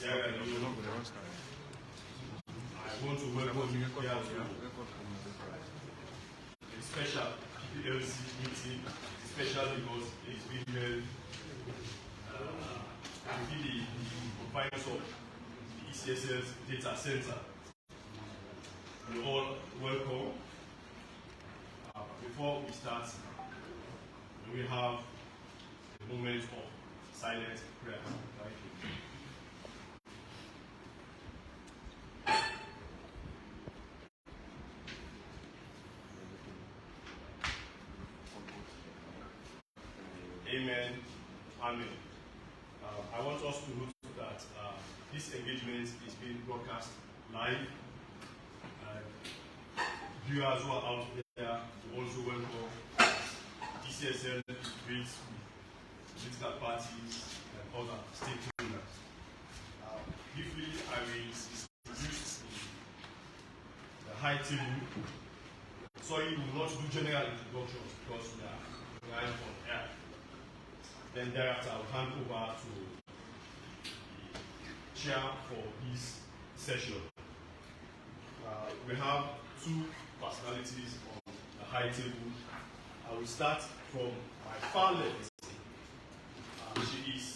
Sierra Leone. I want to welcome you here to a special PPLC meeting, special because it's been held within the confines of the ECSL's data center. You're all welcome. Before we start, we have a moment of silent prayer. Thank you. Amen. Amen. I want us to note that this engagement is being broadcast live. Viewers who are out there also welcome ECSL debates with political parties and other stakeholders. Briefly, I will introduce the high table. Sorry, we will not do general introductions because we are live on air. Then thereafter, I will hand over to the chair for this session. We have two personalities on the high table. I will start from my far left. She is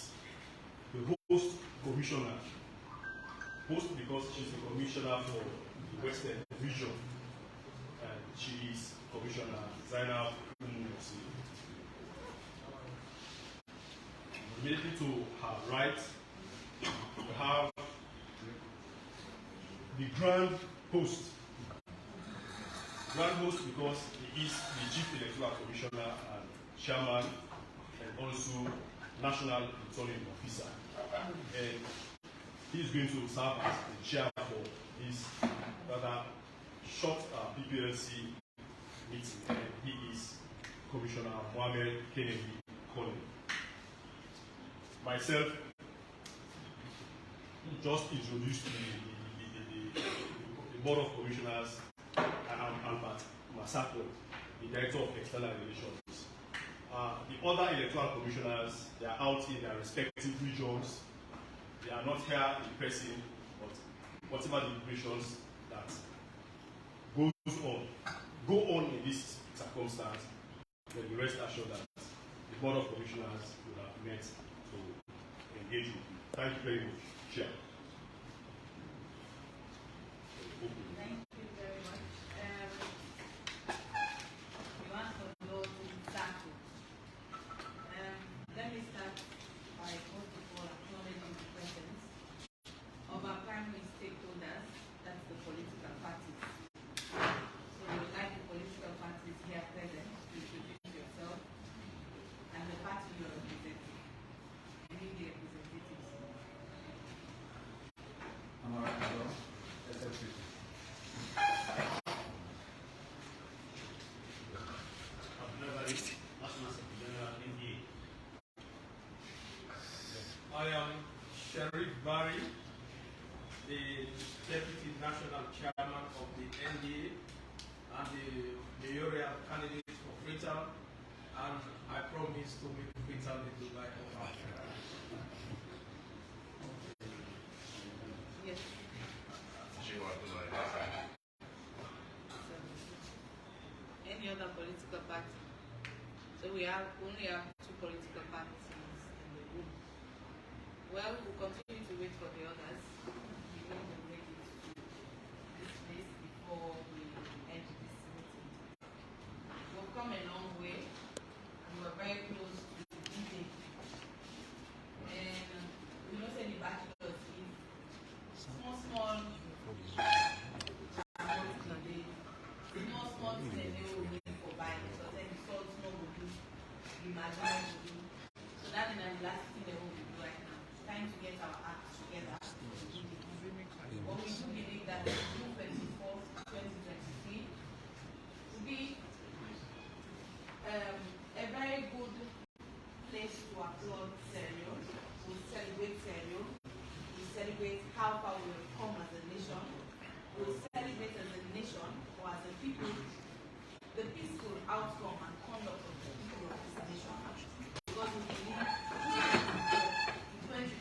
the host commissioner. Host because she's the commissioner for the Western Region. And she is Commissioner Zainab Umusi. Immediately to her right, we have the Grand Host. Grand Host because he is the Chief Electoral Commissioner and Chairman and also National Returning Officer. And he is going to serve as the chair for this rather short PPLC meeting. And he is Commissioner Mohamed Kennedy Collin. Myself, just introduced the Board of Commissioners, and I'm Albert Masako, the Director of External Relations. The other electoral commissioners, they are out in their respective regions. They are not here in person, but whatever the operations that go on in this circumstance, then you rest assured that the Board of Commissioners will have met to engage with you. Thank you very much, Chair. Thank you very much. You asked for the Lord to start with. Let me start by first of all acknowledging the presence of our primary stakeholders, that's the political parties. So we would like the political parties here present to introduce yourself and the party you are representing. I need the representatives. I'm all right, hello. SLP. I am Sharif Bari, the Deputy National Chairman of the NDA and the mayoral candidate for Freetown, and I promise to make Freetown the Dubai of Africa. Yes. Any other political party? So we only have two political parties in the room. Well, we'll continue to wait for the others. We will be ready to dismiss before we end this meeting. We've come a long way, and we're very close to the meeting. And we know say the bachelors in small things they will need for buying. So then the salt no will do, the margarine will do. So that is the last thing they will do right now. It's time to get our act together. But we do believe that June 24th, 2023 will be a very good place to applaud Sierra Leone. We celebrate Sierra Leone. We celebrate how far we have come as a nation. We celebrate as a nation or as a people the peaceful outcome and conduct of the people of this nation. Because we believe in 2023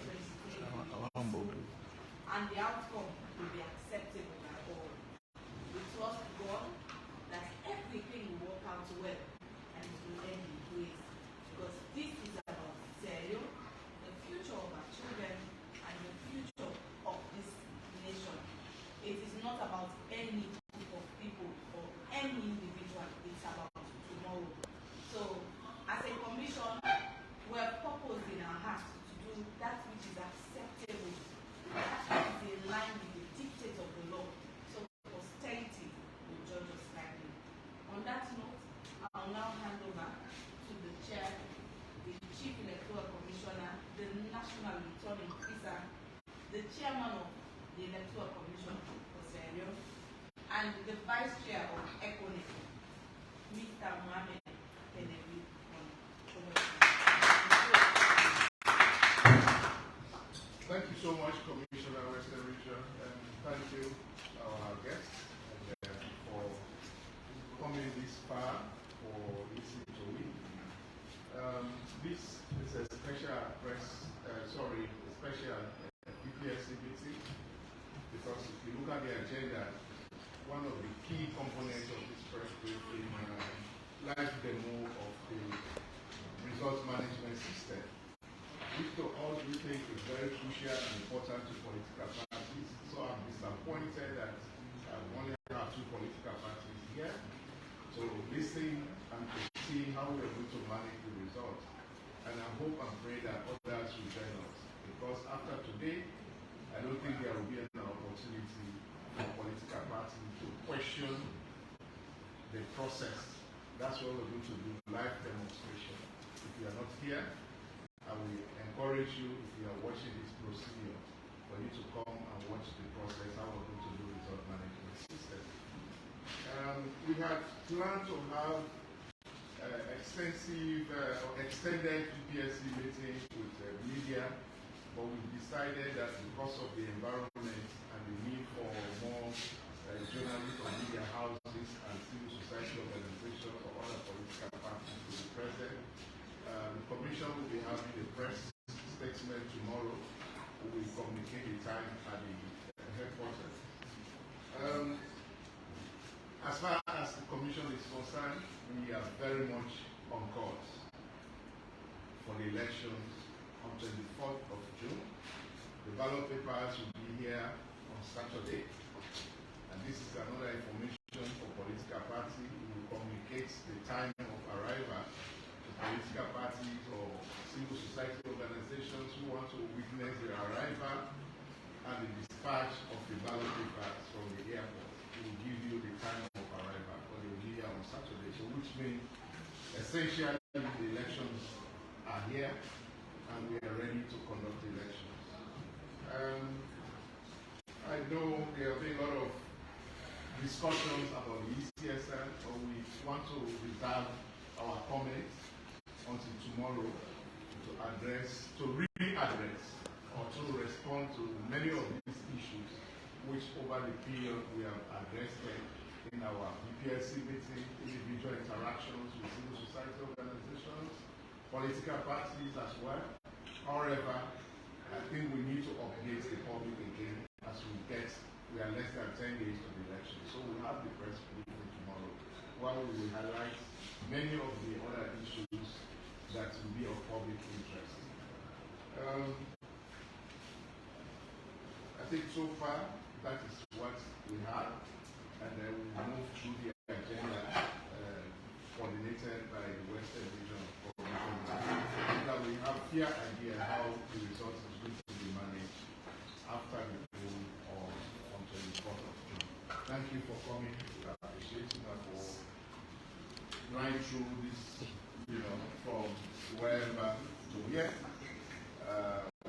sorry, the chairman of the Electoral Commission for Leone, and the vice chair of ECONE, Mr. Mohamed Tenevi. Thank you so much, Commissioner Western Region, and thank you, our guests, for coming this far for listening to me. This is a special EPSC meeting, because if you look at the agenda, one of the key components of this press briefing lies demo of the results management system, which to all we think is very crucial and important to political parties. So I'm disappointed that I only have 2 political parties here to listen and to see how we are going to manage the results. And I hope and pray that others will join us, because after today, I don't think there will be an opportunity for political parties to question the process. That's what we're going to do, live demonstration. If you are not here, I will encourage you, if you are watching this procedure, for you to come and watch the process, how we're going to do result management system. We had planned to have extended EPSC meeting with media, but we decided that because of the environment and the need for more journalists or media houses and civil society organizations or other political parties to be present, the Commission will be having a press statement tomorrow. We will communicate the time at the headquarters. As far as the Commission is concerned, we are very much on course for the elections on 24th of June. The ballot papers will be here on Saturday, and this is another information for political parties. We will communicate the time of arrival to political parties or civil society organizations who want to witness the arrival and the dispatch of the ballot papers from the airport. We will give you the time of arrival, for they will be here on Saturday. So which means essentially the elections are here and we are ready to conduct the elections. I know there have been a lot of discussions about the ECSL, but we want to reserve our comments until tomorrow to readdress or to respond to many of these issues which over the period we have addressed in our EPSC meeting, individual interactions with civil society organizations, political parties as well. However, I think we need to update the public again as we are less than 10 days to the election. So we'll have the press briefing tomorrow, where we will highlight many of the other issues that will be of public interest. I think so far that is what we have, and then we move through the agenda coordinated by the Western Region of Commission, so that we have a clear idea how the result is going to be managed after the poll on 24th of June. Thank you for coming. We appreciate you and for going through this, from wherever to here.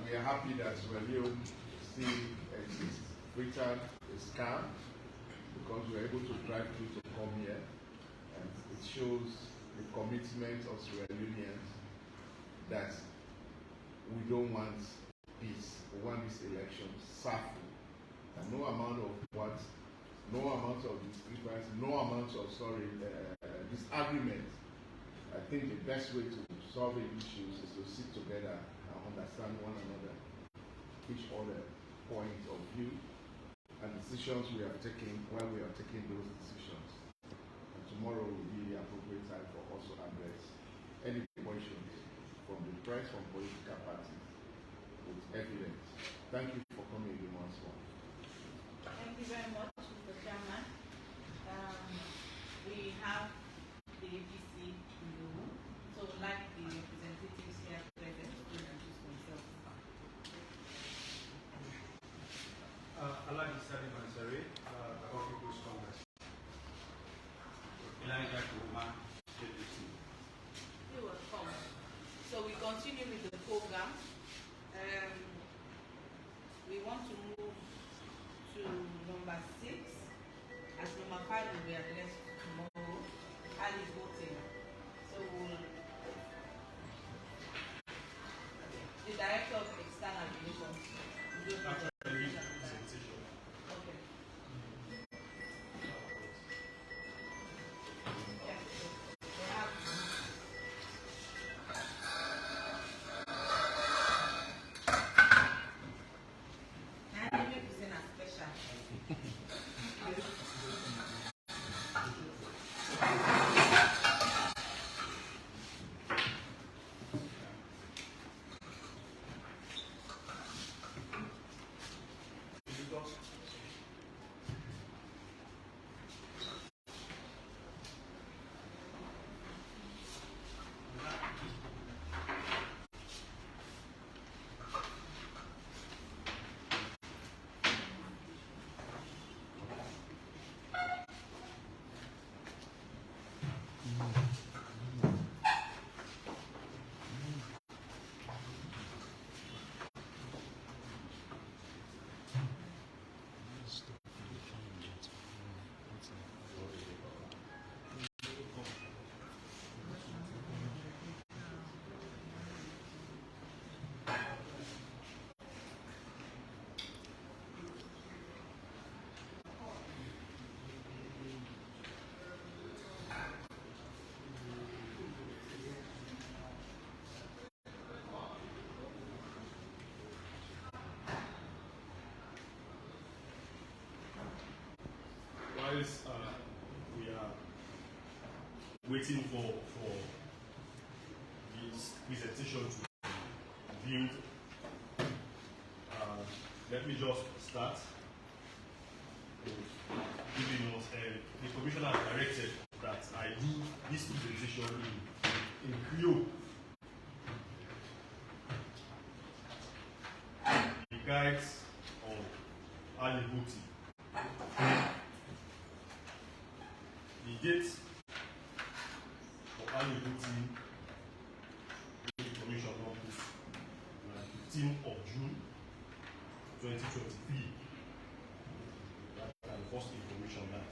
We are happy that Leone still exists. Britain is calm because we are able to drive through to come here, and it shows the commitment of Sierra Leoneans that we don't want peace. We want this election safely, and no amount of discrepancy, no amount of disagreement. I think the best way to solve issues is to sit together and understand one another, each other point of view, and decisions we have taken when we are taking those decisions. And tomorrow will be the appropriate time for us to address any questions from the press, from political parties, with evidence. Thank you for coming again once more. Thank you very much, Mr. Chairman. We have the APC in the room, so we'd like the representatives here present to introduce themselves. Alhaji Salim Ansari, All People's Congress. Elijah Kuma, APC. You're welcome. So we continue with the program. that can be used on Actually, presentation. Okay. Yeah. They have and maybe present as special. Whilst we are waiting for this presentation to build, let me just start giving us the commissioner has directed that I do this presentation in Creole. The guides of early voting. The date for early voting the commission will put 15th of June 2023. That's the first information that.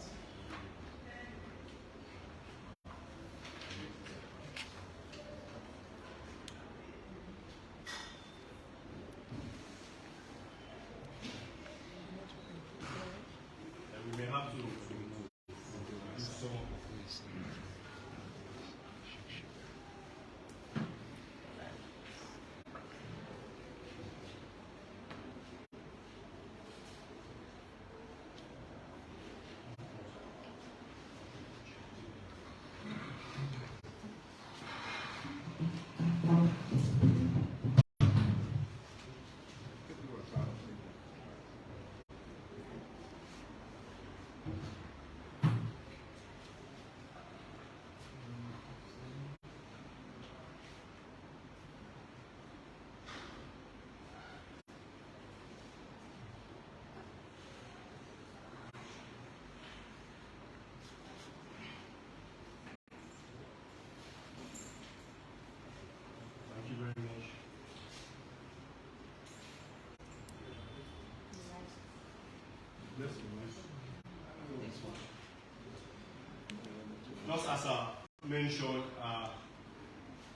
And we may have to do some of this. Thank you very much. Yes, just as I mentioned,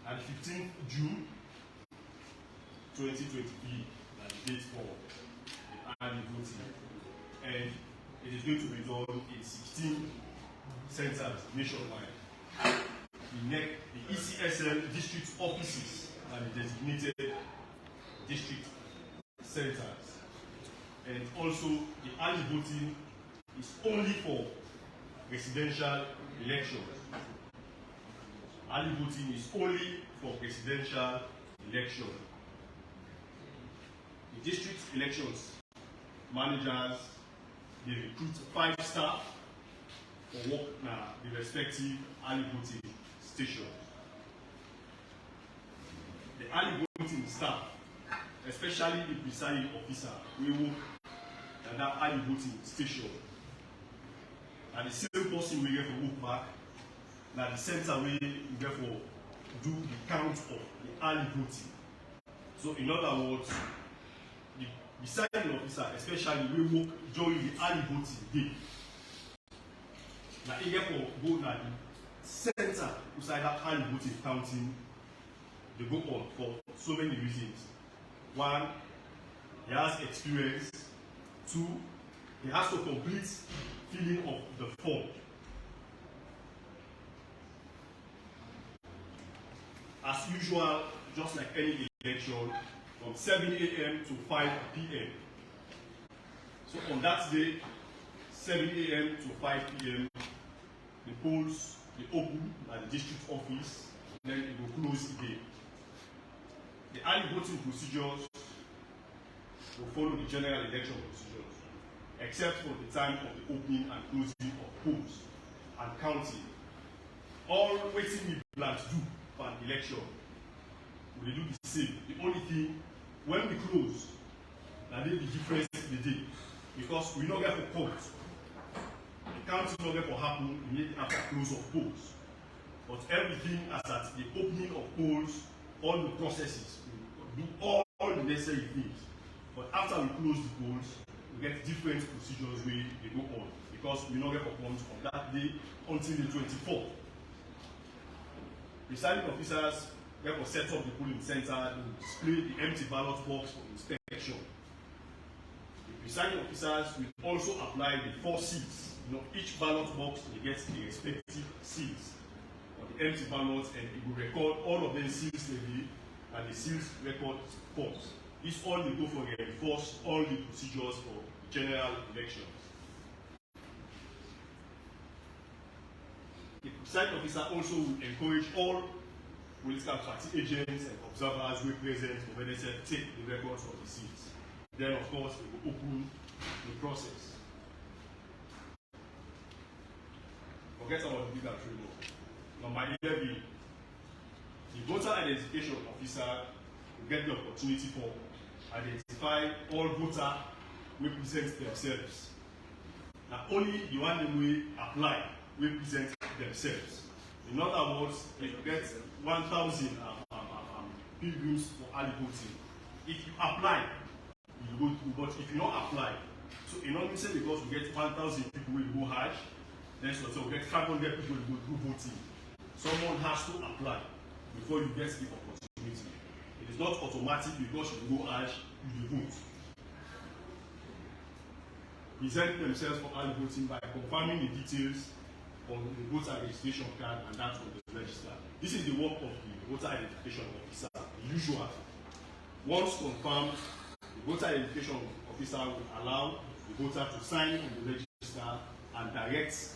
at 15th June 2023, the date for the early voting, and it is going to be done in 16 centers nationwide. The ECSL district offices and the designated district centers. And also, the early voting is only for presidential elections. Early voting is only for presidential election. The district elections managers, they recruit 5 staff for work now the respective early voting station. The early voting staff, especially the presiding officer, will work at that early voting station. And the same person will get for work back. Now the center will therefore do the count of the early voting. So in other words, the presiding officer especially will work during the early voting day. Now therefore go now the center beside that early voting counting, they go on for so many reasons. One, he has experience. 2, he has to complete filling of the form. As usual, just like any election, from 7 a.m. to 5 p.m. So on that day, 7 a.m. to 5 p.m., the polls will open at the district office, then it will close again. The early voting procedures will follow the general election procedures, except for the time of the opening and closing of polls and counting. All waiting we plan to do for an election, we do the same. The only thing, when we close, that will be different in the day, because we don't get for court. The counting not get for happen immediately after close of polls. But everything as at the opening of polls, all the processes, we do all the necessary things. But after we close the polls, we get different procedures where they go on, because we not get for points on that day until the 24th. Presiding officers therefore set up the polling center to display the empty ballot box for inspection. The presiding officers will also apply the 4 seals. Each ballot box will get the respective seals on the empty ballots, and it will record all of them seals levy and the seals record forms. This all will go for reinforce all the procedures for general elections. The presiding officer also will encourage all political party agents and observers who are present for when they take the records of the seats. Then, of course, it will open the process. Forget about the legal framework. Number 11, the voter identification officer will get the opportunity for identify all voters who present themselves. Now, only the one who will apply will present themselves. In other words, if you get 1,000 pilgrims for early voting, if you apply, you go through. But if you don't apply, so in order to say because we get 1,000 people will go Hajj, then so we get 500 people will go through voting. Someone has to apply before you get the opportunity. It is not automatic because you go Hajj, you vote. Present themselves for early voting by confirming the details on the voter registration card and that on the register. This is the work of the voter identification officer, the usual. Once confirmed, the voter identification officer will allow the voter to sign on the register and direct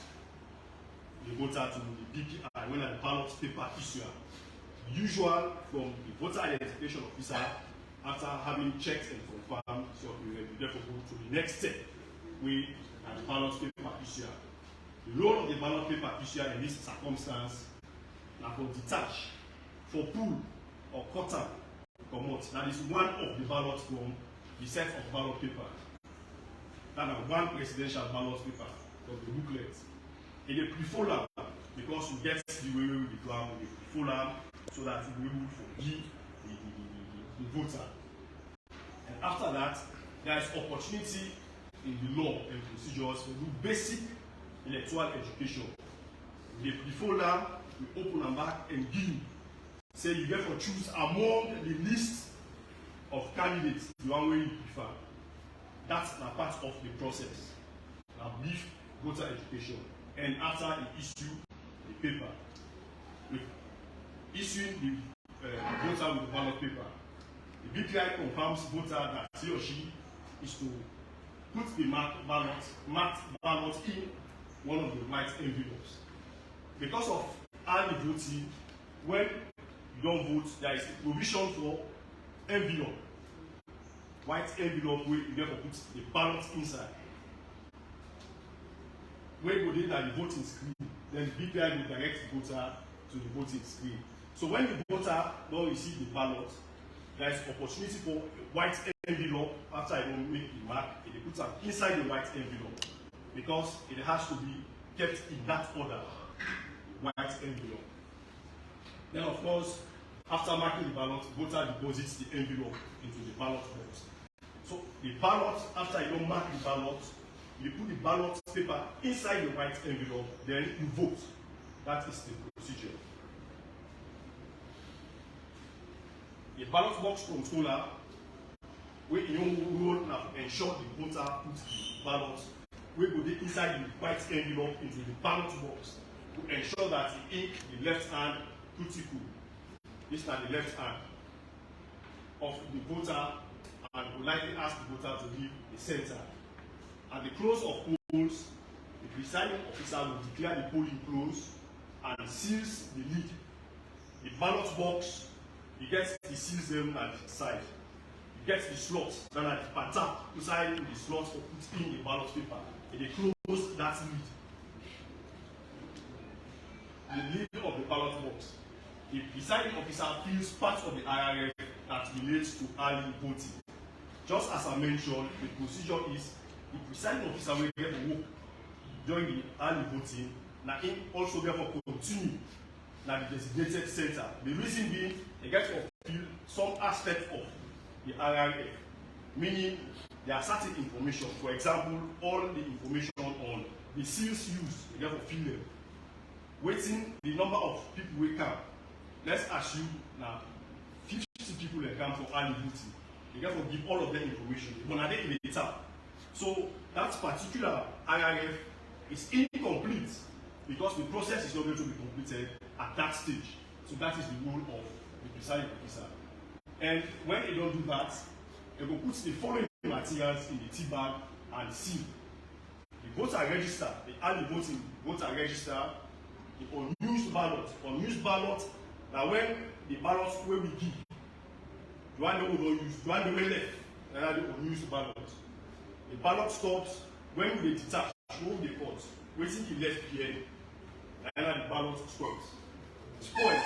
the voter to the PPI when the ballot paper issuer. The usual from the voter identification officer, after having checked and confirmed, so we will therefore go to the next step, where the ballot paper issuer. The role of the ballot paper issuer in this circumstance now for detach, for pull or cutter, commot. That is one of the ballots from the set of ballot paper. That is one presidential ballot paper from the booklet. In a pre-folder, because you get the way with the ground with the pre-folder, so that you will be able to give the voter. And after that, there is opportunity in the law and procedures to do basic electoral education. The pre-folder will open and back and give. Say you get to choose among the list of candidates the one way you prefer. That's a part of the process. Now, brief voter education. And after you issue the paper, with issuing the voter with the ballot paper, the BPI confirms voter that he or she is to put the marked ballot in one of the white envelopes. Because of early voting, when you don't vote, there is a provision for envelope, white envelope where you therefore put the ballot inside. When you go there at the voting screen, then the BPI will direct the voter to the voting screen. So when the voter don't receive the ballot, there is opportunity for a white envelope after I don't make the mark, it puts it inside the white envelope because it has to be kept in that order, white envelope. Then of course, after marking the ballot, voter deposits the envelope into the ballot box. So the ballot, after you don't mark the ballot, you put the ballot paper inside the white envelope, then you vote. That is the procedure. The ballot box controller we will ensure the voter put the ballot, we go inside the white envelope into the ballot box to ensure that the ink, the left hand, critical. This is the left hand of the voter, and will likely ask the voter to leave the center. At the close of polls, the presiding officer will declare the polling closed and seals the lid. The ballot box, he gets the seals them at the side. He gets the slots, then at the pattern inside the slots to put in the ballot paper. And they close that lid. The lid of the ballot box. The presiding officer fills part of the IRF that relates to early voting. Just as I mentioned, the procedure is the presiding officer will get to work during the early voting. Now, him also therefore continue na the designated center. The reason being, they get to fill some aspect of the IRF, meaning there are certain information. For example, all the information on the seals used, they get to fill them. Waiting the number of people we come. Let's assume now 50 people that come for early voting. They get to give all of them information. But are they in the data? So that particular IRF is incomplete because the process is not going to be completed at that stage. So that is the role of the presiding officer. And when they don't do that, they will put the following materials in the tea bag and seal. The voter register, the early voting voter register, the unused ballot, that when the ballots where we give, do I know we don't use, do I know we left, and the unused ballot. The ballot stops when we detach, move the pot, waiting the left here, and the ballot stops. Spoils.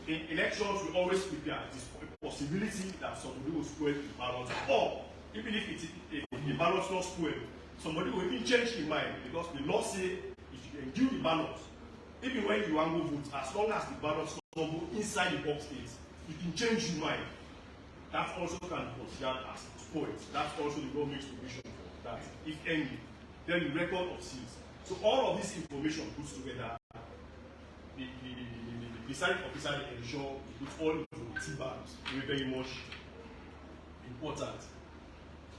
In elections, we always prepare the possibility that somebody will spoil the ballot, or even if the ballot not spoiled, somebody will even change his mind because the law say if you can do the ballot, even when you want to vote, as long as the ballot stumble inside the box is, you can change your mind. That also can be considered as spoils. That's also the law makes provision for that. If any, then the record of seals. So all of this information put together, the presiding officer ensure he puts all into the tea bags. Very much important.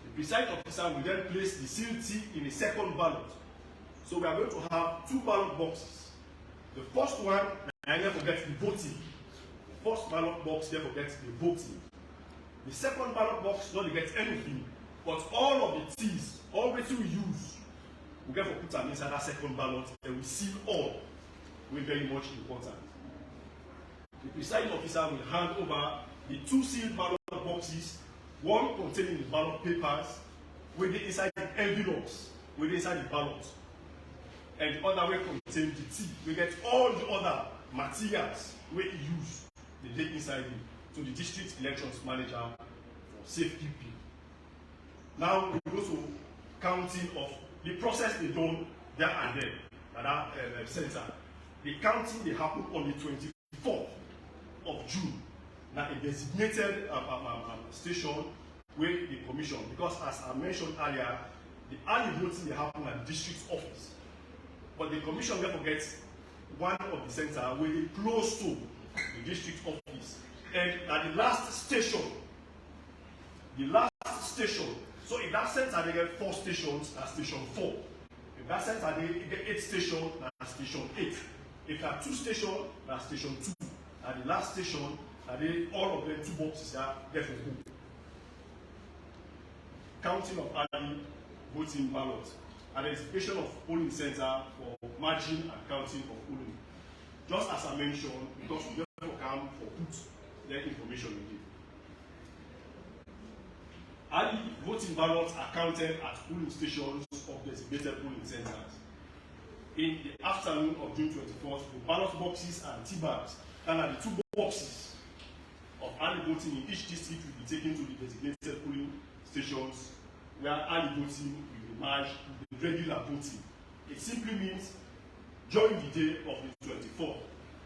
The presiding officer will then place the sealed tea in a second ballot. So we are going to have two ballot boxes. The first one, and then forget the voting. The first ballot box, then forget the voting. The second ballot box doesn't get anything, but all of the teas, all the we use, we get to put them inside that second ballot, and we seal all. We're very much important. The presiding officer will hand over the two sealed ballot boxes, one containing the ballot papers, with the inside the envelopes, with the inside the ballot, and the other way contain the tea. We get all the other materials we use, they lay inside it to the district elections manager for safekeeping. Now we go to counting of the process they done there and then at that center. The counting they happen on the 24th of June. Now a designated station where the commission, because as I mentioned earlier, the early voting they happen at the district office. But the commission therefore gets one of the center where they close to the district office. And at the last station, so in that center they get 4 stations, that's station 4. In that center they get 8 stations, that's station 8. If there are 2 stations, that's station 2. At the last station, all of them 2 boxes are there for who? Counting of early voting ballots. Identification of polling center for margin and counting of polling. Just as I mentioned, because we therefore come for put their information in it. Early voting ballots are counted at polling stations of designated polling centers. In the afternoon of June 24th, the ballot boxes and tea bags, and are the 2 boxes of early voting in each district will be taken to the designated polling stations where early voting will be merged with the regular voting. It simply means during the day of the 24th,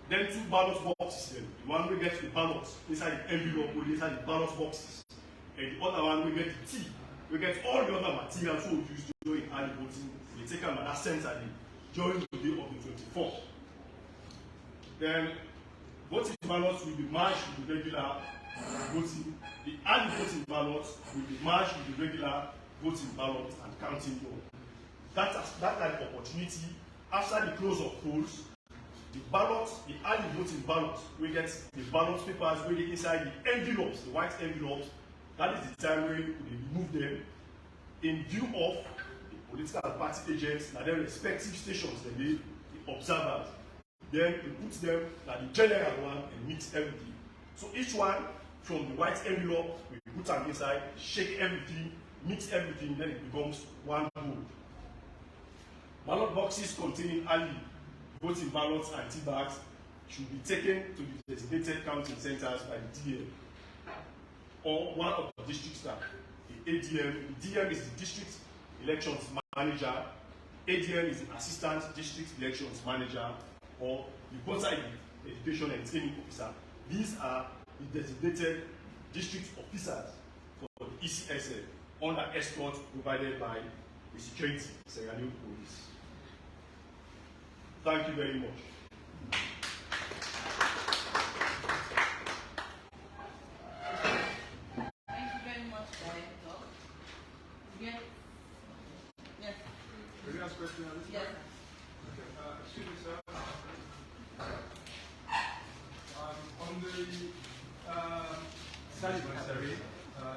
then 2 ballot boxes, then the one will get the ballots inside the envelope or inside the ballot boxes, and the other one will get the tea. We get all the other materials we use during early voting. We take them at that center during the day of the 24th. Then voting ballots will be merged with the regular voting. The early voting ballots will be merged with the regular voting ballots and counting them. That kind of opportunity, after the close of polls, the ballots, the early voting ballots, we get the ballot papers really inside the envelopes, the white envelopes. That is the time when we remove them in view of the political party agents and their respective stations, the observers. Then we put them at the general one and mix everything. So each one from the white envelope, we put them inside, shake everything, mix everything, then it becomes one whole. Ballot boxes containing early voting ballots and tea bags should be taken to the designated counting centers by the DM or one of the district staff. The ADM, the DM is the district elections manager, ADM is the assistant district elections manager, or the voter education and training officer. These are the designated district officers for the ECSL under escort provided by the security Sierra Leone police. Thank you very much. Thank you very much, Director. Yes. Yes. Can you ask a question on this? Yes. Okay. Excuse me, sir. On the Salisbury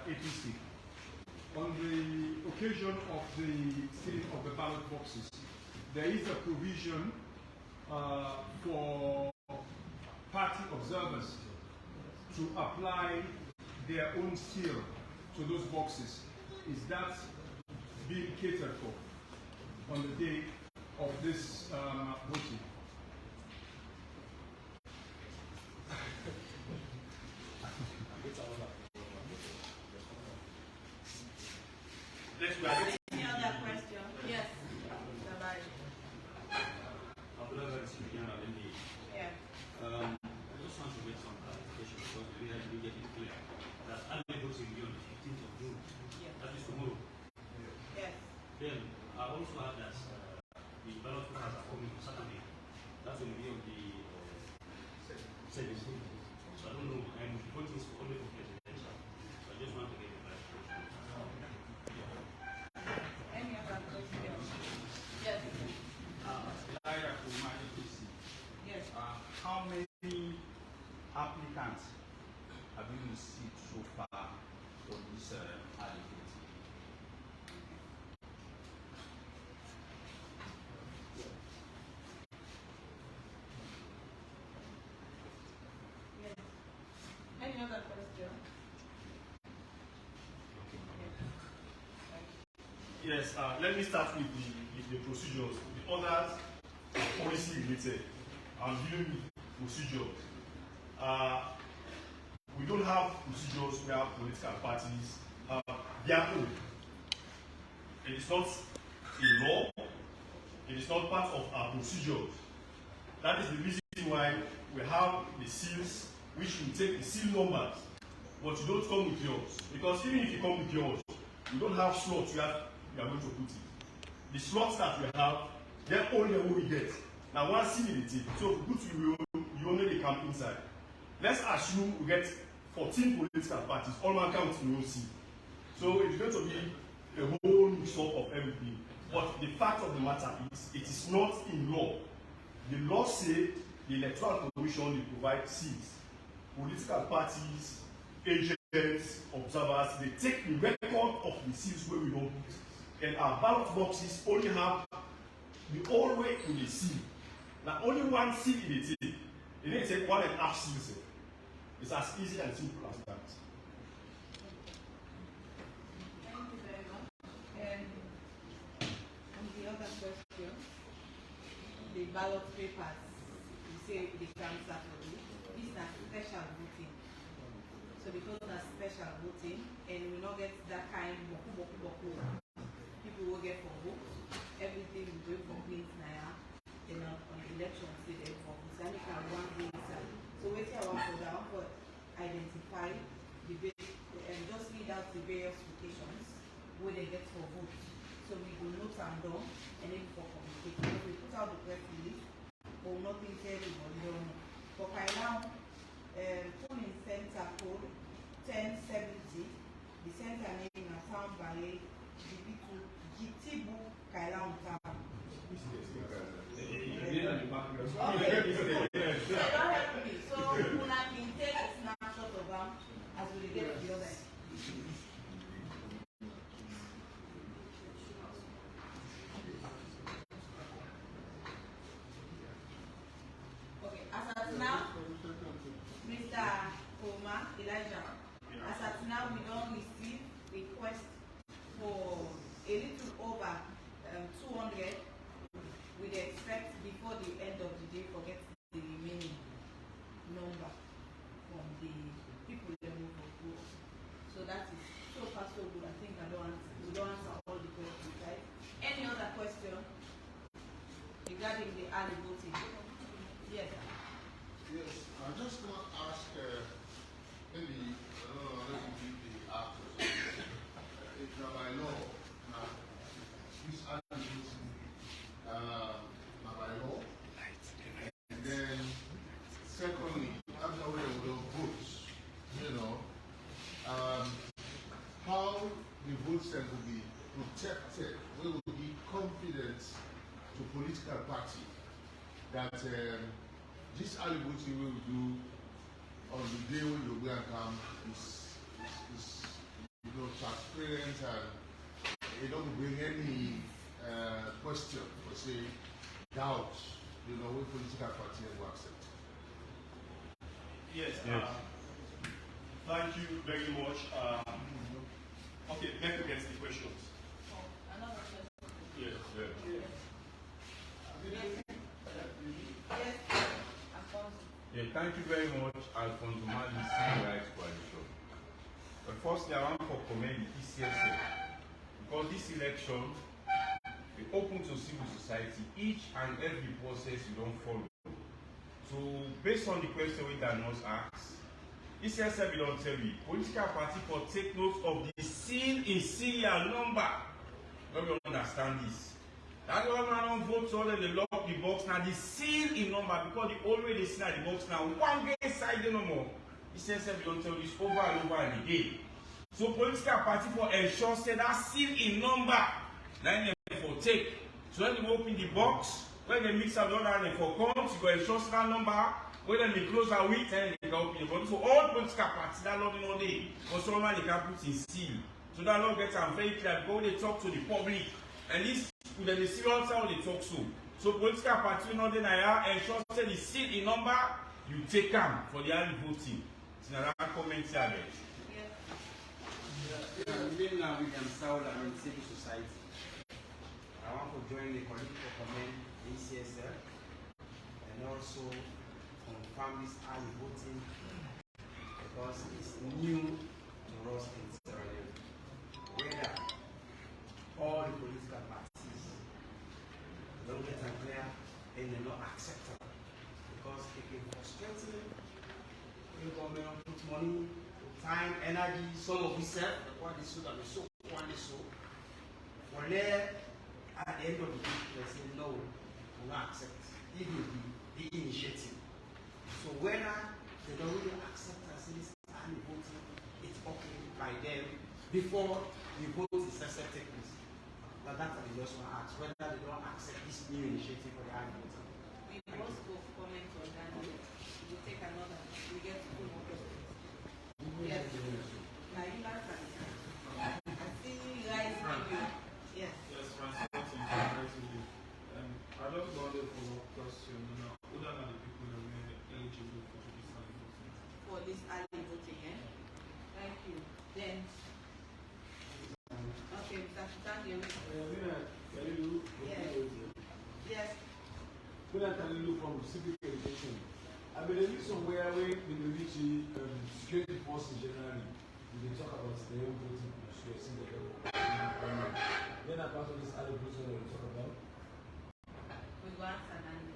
APC, on the occasion of the stealing of the ballot boxes, there is a provision for party observers to apply their own seal to those boxes. Is that being catered for on the day of this voting? Any other question? Yes. Mr. Barry. Yeah. I just want to make some clarification because we have to get it clear that early voting will be on the 15th of June. Yeah. That is tomorrow. Yes. Then I also heard that the ballot papers are coming on Saturday. That will be on the 17th. So I don't know. I'm voting for only for presidential. So I just want to get a clarification. Any other question? Yes. Yes. How many applicants have you received so far for this early voting? Yes. Any other question? Yes, let me start with the procedures. The others are policy related. I'm dealing with procedures. We don't have procedures where political parties have their own. It is not a law. It is not part of our procedures. That is the reason why we have the seals, which will take the seal numbers, but you don't come with yours. Because even if you come with yours, you don't have slots where you are going to put it. The slots that we have, they're only what we get. Now, one seal in the tip. So if we put you only come inside. Let's assume we get 14 political parties, all man counts in your seal. So it's going to be a whole mix up of everything. But the fact of the matter is, it is not in law. The law says the Electoral Commission will provide seals. Political parties, agents, observers, they take the record of the seals where we don't put. And our ballot boxes only have the whole way in the seal. Now, only one seal in the thing. You need to take 1.5 seals. It's as easy and simple as that. Thank you very much. And the other question, the ballot papers, you say they come Saturday. These are special voting. So because that's special voting, and we not get that kind of boku. People will get for votes. Everything will go for clean now. You know, on the election day they for votes. And you can one day inside. So wait till I want for that for identify the just read out the various locations where they get for votes. So we will note and down and then for communication. So we put out the press release, but nothing tell everybody don't know. But by now phone in center code 1070. The center name is Town Ballet GP2 Gitibu Kailamuta. Okay, so don't help me. So when I can take a snapshot of them as we get to the other. Okay, as at now, Mr. Oma Elijah, as at now we don't receive request for a little over 200. We expect before the end of the day forget the remaining number from the people that move of group. So that is so far so good. I think we don't answer all the questions, right? Any other question regarding the early voting? Yes. Yes, I just want to ask, maybe, I don't know, let me give the act or something. If now by law, now, this early voting, now by law, and then, secondly, after we will vote, you know, how the vote center will be protected, we will give confidence to political party that this early voting we will do on the day when you go and come is you know, transparent and it don't bring any question or say doubt, you know, when political party will accept. Yes. Thank you very much. Okay, back against the questions. Oh, another question. Yes. Yes. Alfonso. Yeah, thank you very much, Alfonso Mali, Civil Rights Coalition. But firstly, I want to commend the ECSL because this election we open to civil society. Each and every process you don't follow. So, based on the question we can was asked, ECSL will don't tell you. Political party for take note of the seal in serial number. Let me understand this. That one man don't vote so that they lock the box now. The seal in number because the old way they see the box now one day side no more. ECSL don't tell this over and over and again. So political party for ensure say that seal in number. Then they for take. So when they open the box, when they mix up the other and for count, you go ensure that number. When they close a week, then they can open the box. So all political parties that not in all day, for someone they can put in seal. So that law gets very clear because they talk to the public. And this with the serious how they talk so. So political party not deny ensure say the seal in number, you take them for the early voting. It's another comment here. Within William Saul and civil society, I want to join the colleague to commend the ECSL and also confirm this early voting because it's new to us in Sierra Leone. Whether all the political parties don't get a clear and they not accept it because it can frustrate the government put money, time, energy, some of itself, what they so that they so, what they so. For there, at the end of the day, they say no, we will not accept. It will be the initiative. So whether they don't really accept and say this early voting, it's okay by them before the vote is accepted. But that's what they just want to ask, whether they don't accept this new initiative for the early voting. We must go comment on that. We'll take another. We get two more questions. Yes. Now you are right. I see you guys video. Yes. Yes, Francis, I just wanted to follow up question. Who are the people that were eligible for this early voting? For this early voting, eh? Thank you. Then, okay, Mr. Sultan, yes. Yes. When I tell you from civic education, I believe somewhere where we reach security forces generally, we talk about the own voting process in the then apart from this other person we talk about. We go answer and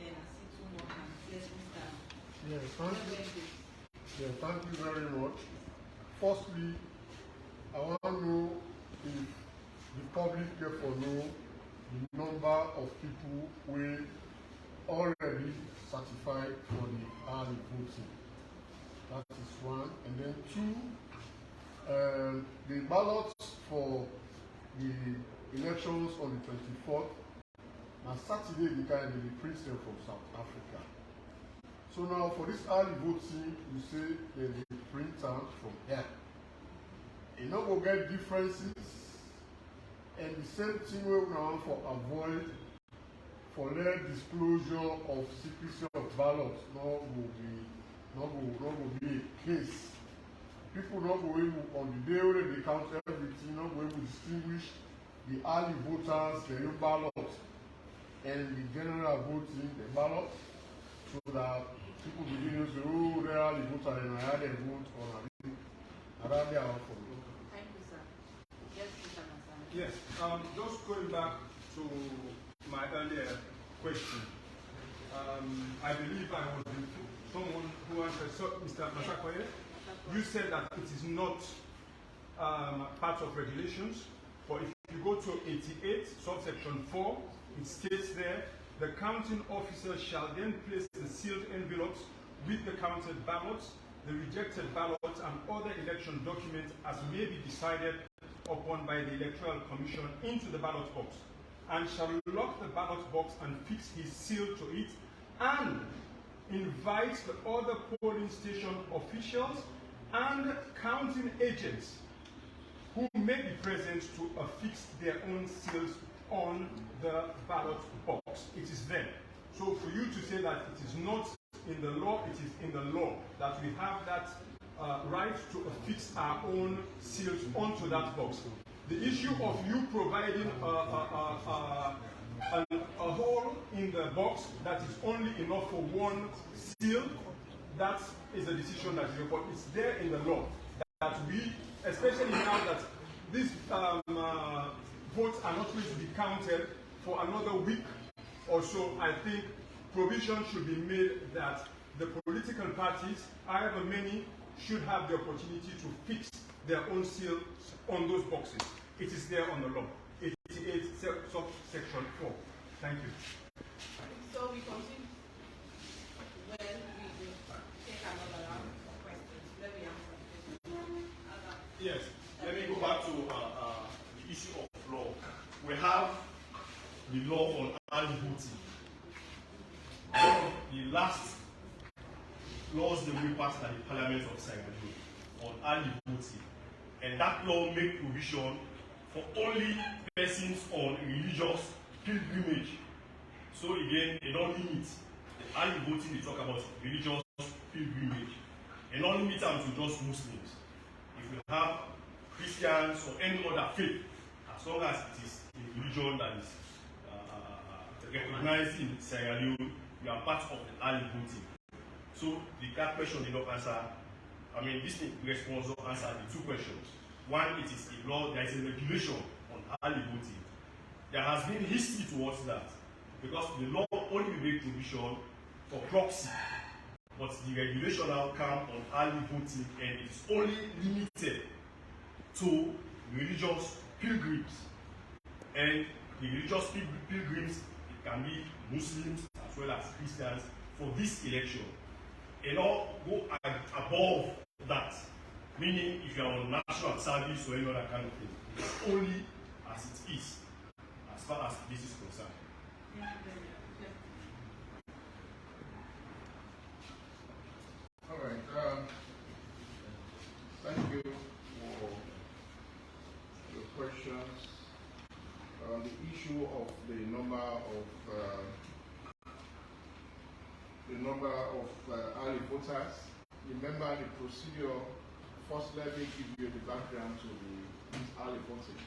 then I see two more hands. Yes, Mr. Yes, thank you very much. Firstly, I want to know if the public therefore know the number of people who already certified for the early voting. And then two, the ballots for the elections on the 24th, on Saturday they can be printed from South Africa. So now for this early voting, you say there's a printer from here. You know go get differences, and the same thing we now for avoid for less disclosure of secrecy of ballots not go be a case. People not going on the day when they count everything, not going to distinguish the early voters, the new ballots, and the general voting, the ballot, so that people begin to say, oh, they are the voters, and I had a vote on around there for me. Thank you, sir. Yes, Mr. Masana. Yes, just going back to my earlier question. I believe I was someone who answered, so Mr. Masakoye, you said that it is not part of regulations, but if you go to 88, subsection 4, it states there, the counting officer shall then place the sealed envelopes with the counted ballots, the rejected ballots, and other election documents as may be decided upon by the Electoral Commission into the ballot box, and shall lock the ballot box and fix his seal to it, and invite the other polling station officials and counting agents who may be present to affix their own seals on the ballot box. It is there. So for you to say that it is not in the law, it is in the law that we have that right to affix our own seals onto that box. The issue of you providing a hole in the box that is only enough for one seal, that is a decision that you, but it's there in the law that we, especially now that these votes are not going to be counted for another week or so, I think provision should be made that the political parties, however many, should have the opportunity to fix their own seal on those boxes. It is there on the law. 88 subsection 4. Thank you. So we continue. Well, we take another round of questions. Let me answer. Yes, let me go back to the issue of law. We have the law on early voting. One of the last laws that we passed at the Parliament of Sierra Leone on early voting. And that law made provision for only persons on religious pilgrimage. So again, they don't limit the early voting, they talk about religious pilgrimage. They don't limit them to just Muslims. If you have Christians or any other faith, as long as it is a religion that is recognized in Sierra Leone, you are part of the early voting. So that question did not answer. I mean, this response will answer the two questions. One, it is a law, there is a regulation on early voting. There has been history towards that because the law only makes provision for proxy, but the regulation now comes on early voting and it is only limited to religious pilgrims. And the religious pilgrims, it can be Muslims as well as Christians for this election. And all go above that, meaning if you are on national service or any other kind of thing, it's only as it is, as far as this is concerned. All right. Thank you for your questions. The issue of the number of early voters. Remember the procedure. First, let me give you the background to this early voting.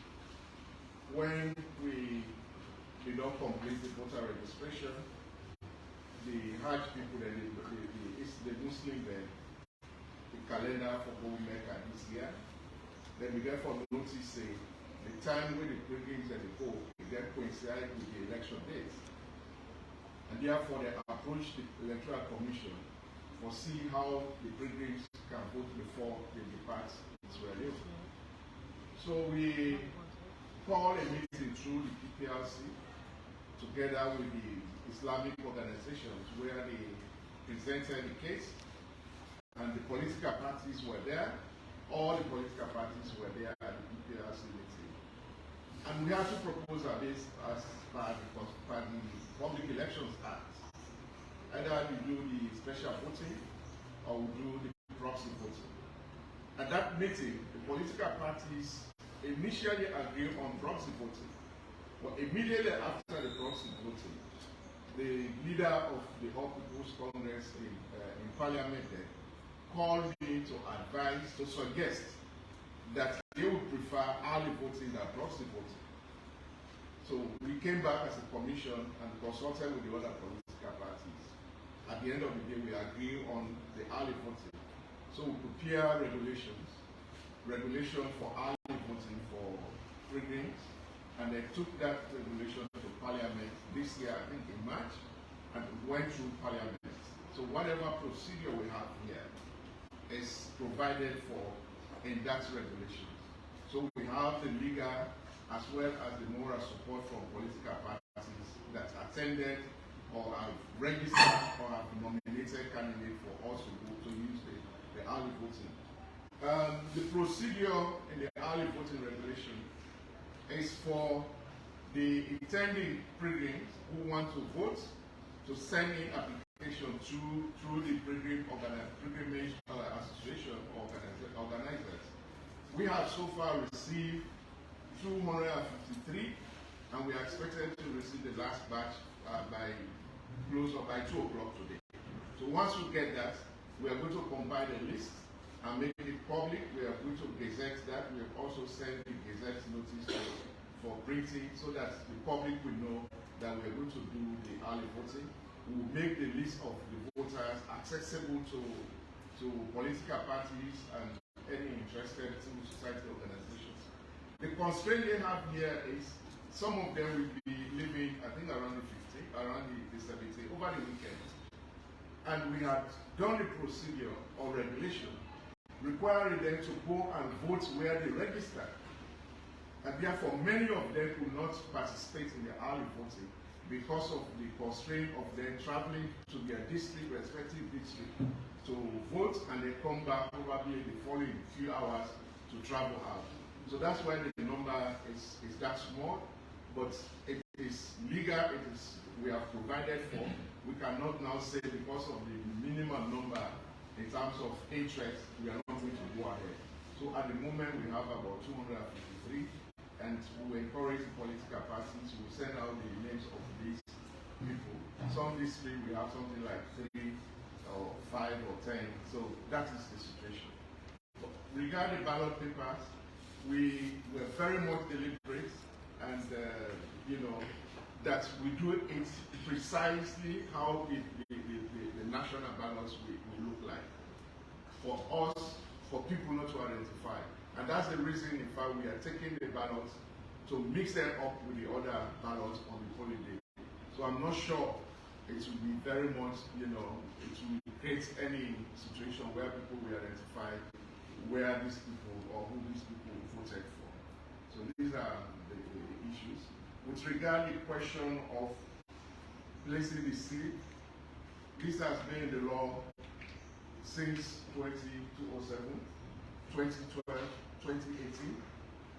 When we did not complete the voter registration, the Hajj people, the Muslim, the calendar for whole Mecca this year, then we therefore notice the time when the pilgrims and the Pope get coincide with the election dates. And therefore they approach the Electoral Commission for see how the pilgrims can vote before they depart Israel. So we called a meeting through the PPLC together with the Islamic organizations where they presented the case and the political parties were there. All the political parties were there at the EPRC meeting. And we had to propose a base as per the Public Elections Act. Either we do the special voting or we do the proxy voting. At that meeting, the political parties initially agreed on proxy voting. But immediately after the proxy voting, the leader of the All People's Congress in Parliament then called me to advise, to suggest that they would prefer early voting than proxy voting. So we came back as a commission and consulted with the other political parties. At the end of the day, we agreed on the early voting. So we prepare regulation for early voting for pregnant, and they took that regulation to Parliament this year, I think in March, and it went through Parliament. So whatever procedure we have here is provided for in that regulation. So we have the legal as well as the moral support from political parties that attended or have registered or have nominated candidates for us to go to use the early voting. The procedure in the early voting regulation is for the intending pilgrims who want to vote to send in application through the pilgrimage association organizers. We have so far received 253, and we are expected to receive the last batch by 2 o'clock today. So once we get that, we are going to compile the list and make it public. We are going to gazette that. We have also sent the gazette notice for printing so that the public will know that we are going to do the early voting. We will make the list of the voters accessible to political parties and any interested civil society organizations. The constraint they have here is some of them will be living, I think, around the 50, around the 70, over the weekend. And we had done the procedure or regulation requiring them to go and vote where they registered. And therefore, many of them could not participate in the early voting because of the constraint of them traveling to their district, respective district, to vote, and they come back probably the following few hours to travel out. So that's why the number is that small, but it is legal, we have provided for. We cannot now say because of the minimum number in terms of interest, we are not going to go ahead. So at the moment we have about 253, and we encourage the political parties to send out the names of these people. Some districts we have something like 3 or 5 or 10, so that is the situation. But regarding ballot papers, we were very much deliberate, and that we do it precisely how the national ballots will look like for us, for people not to identify. And that's the reason, in fact, we are taking the ballots to mix them up with the other ballots on the polling day. So I'm not sure it will be very much, it will create any situation where people will identify where these people or who these people voted for. So these are the issues. With regard to the question of placing the seal, this has been in the law since 2007, 2012, 2018.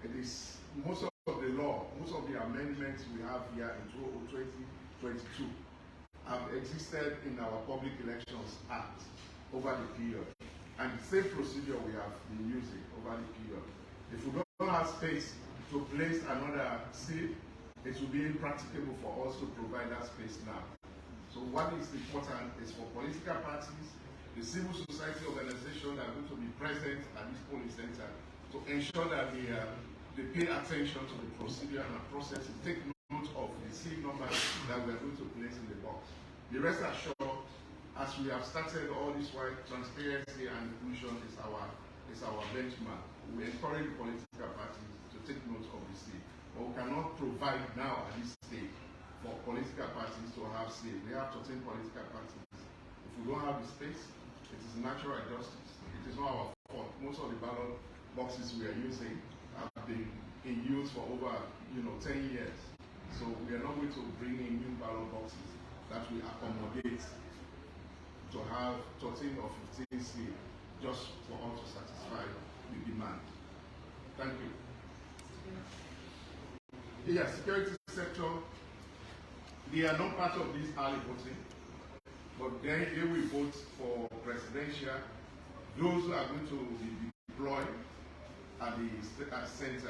It is most of the law, most of the amendments we have here in 2022 have existed in our Public Elections Act over the period. And the same procedure we have been using over the period. If we don't have space to place another seal, it will be impracticable for us to provide that space now. So what is important is for political parties, the civil society organizations that are going to be present at this polling center to ensure that they pay attention to the procedure and the process, and take note of the seal number that we are going to place in the box. The rest assured, as we have started all this while, transparency and inclusion is our benchmark. We encourage the political parties to take note of the seal. But we cannot provide now at this stage for political parties to have say. We have 13 political parties. If we don't have the space, it is natural justice. It is not our fault. Most of the ballot boxes we are using have been in use for over 10 years. So we are not going to bring in new ballot boxes that will accommodate to have 13 or 15 seats just for us to satisfy the demand. Thank you. Yes, security sector, they are not part of this early voting, but then they will vote for presidential. Those who are going to be deployed at the centers,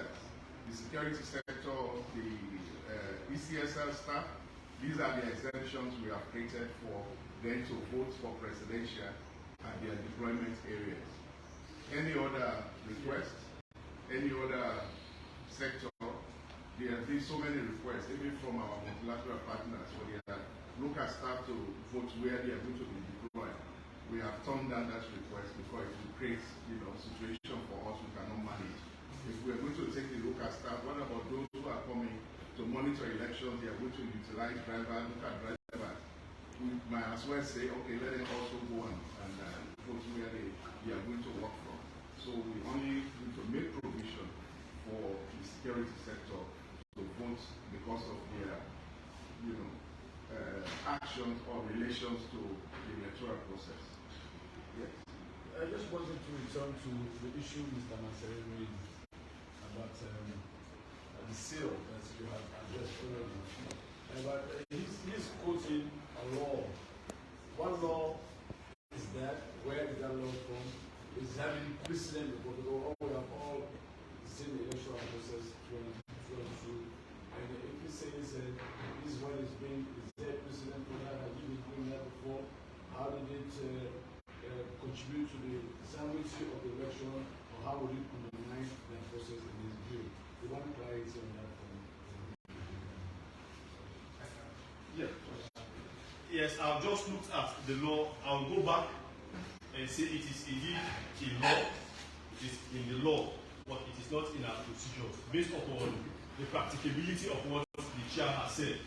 the security sector, the ECSL staff, these are the exemptions we have created for them to vote for presidential at their deployment areas. Any other request, any other sector, there have been so many requests, even from our multilateral partners, for their local staff to vote where they are going to be deployed. We have turned down that request because it will create, situation for us we cannot manage. If we are going to take the local staff, what about those who are coming to monitor elections? They are going to utilize drivers, local drivers. We might as well say, okay, let them also go and vote where they are going to work from. So we only need to make provision for the security sector to vote because of their, actions or relations to the electoral process. Yes. I just wanted to return to the issue Mr. Manseri raised about the sale that you have addressed already. But he's quoting a law. One law is that, where is that law from? Is having precedent because we have all seen the electoral process 2022. And if he says this is what is being, is there precedent for that? Have you been doing that before? How did it contribute to the sanity of the election, or how would it undermine that process in his view? We want clarity on that from Yeah. Yes, I've just looked at the law. I'll go back and say it is indeed in law. It is in the law, but it is not in our procedures. Based upon the practicability of what the chair has said,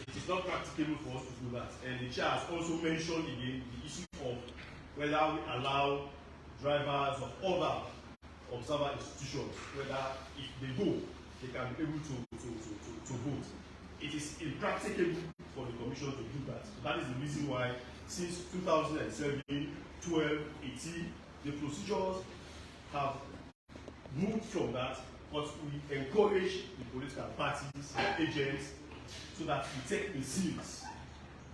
it is not practicable for us to do that. And the chair has also mentioned again the issue of whether we allow drivers of other observer institutions, whether if they go, they can be able to vote. It is impracticable for the commission to do that. So that is the reason why since 2007, 12, 18, the procedures have moved from that, but we encourage the political parties, agents, so that we take the seats.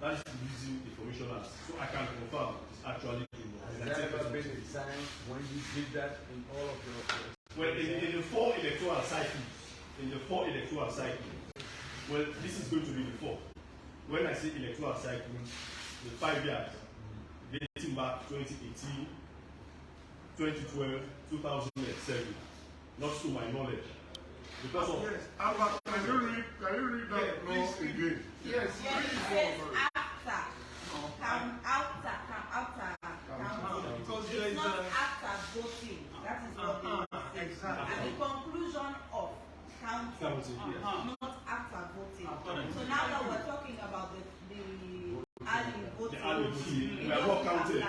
That is the reason the commission has. So I can confirm it's actually in law. Has there ever been a time when you did that in all of your well, in the four electoral cycles, well, this is going to be the fourth. When I say electoral cycle, the 5 years, dating back 2018, 2012, 2007, not to my knowledge. Because of yes. Albert, can you read that law again? Yes. Yes, it says after. Come after. Because It's not after voting. That is what they say. exactly. At the conclusion of counting, not after voting. So now that we're talking about the early voting, we are not counted.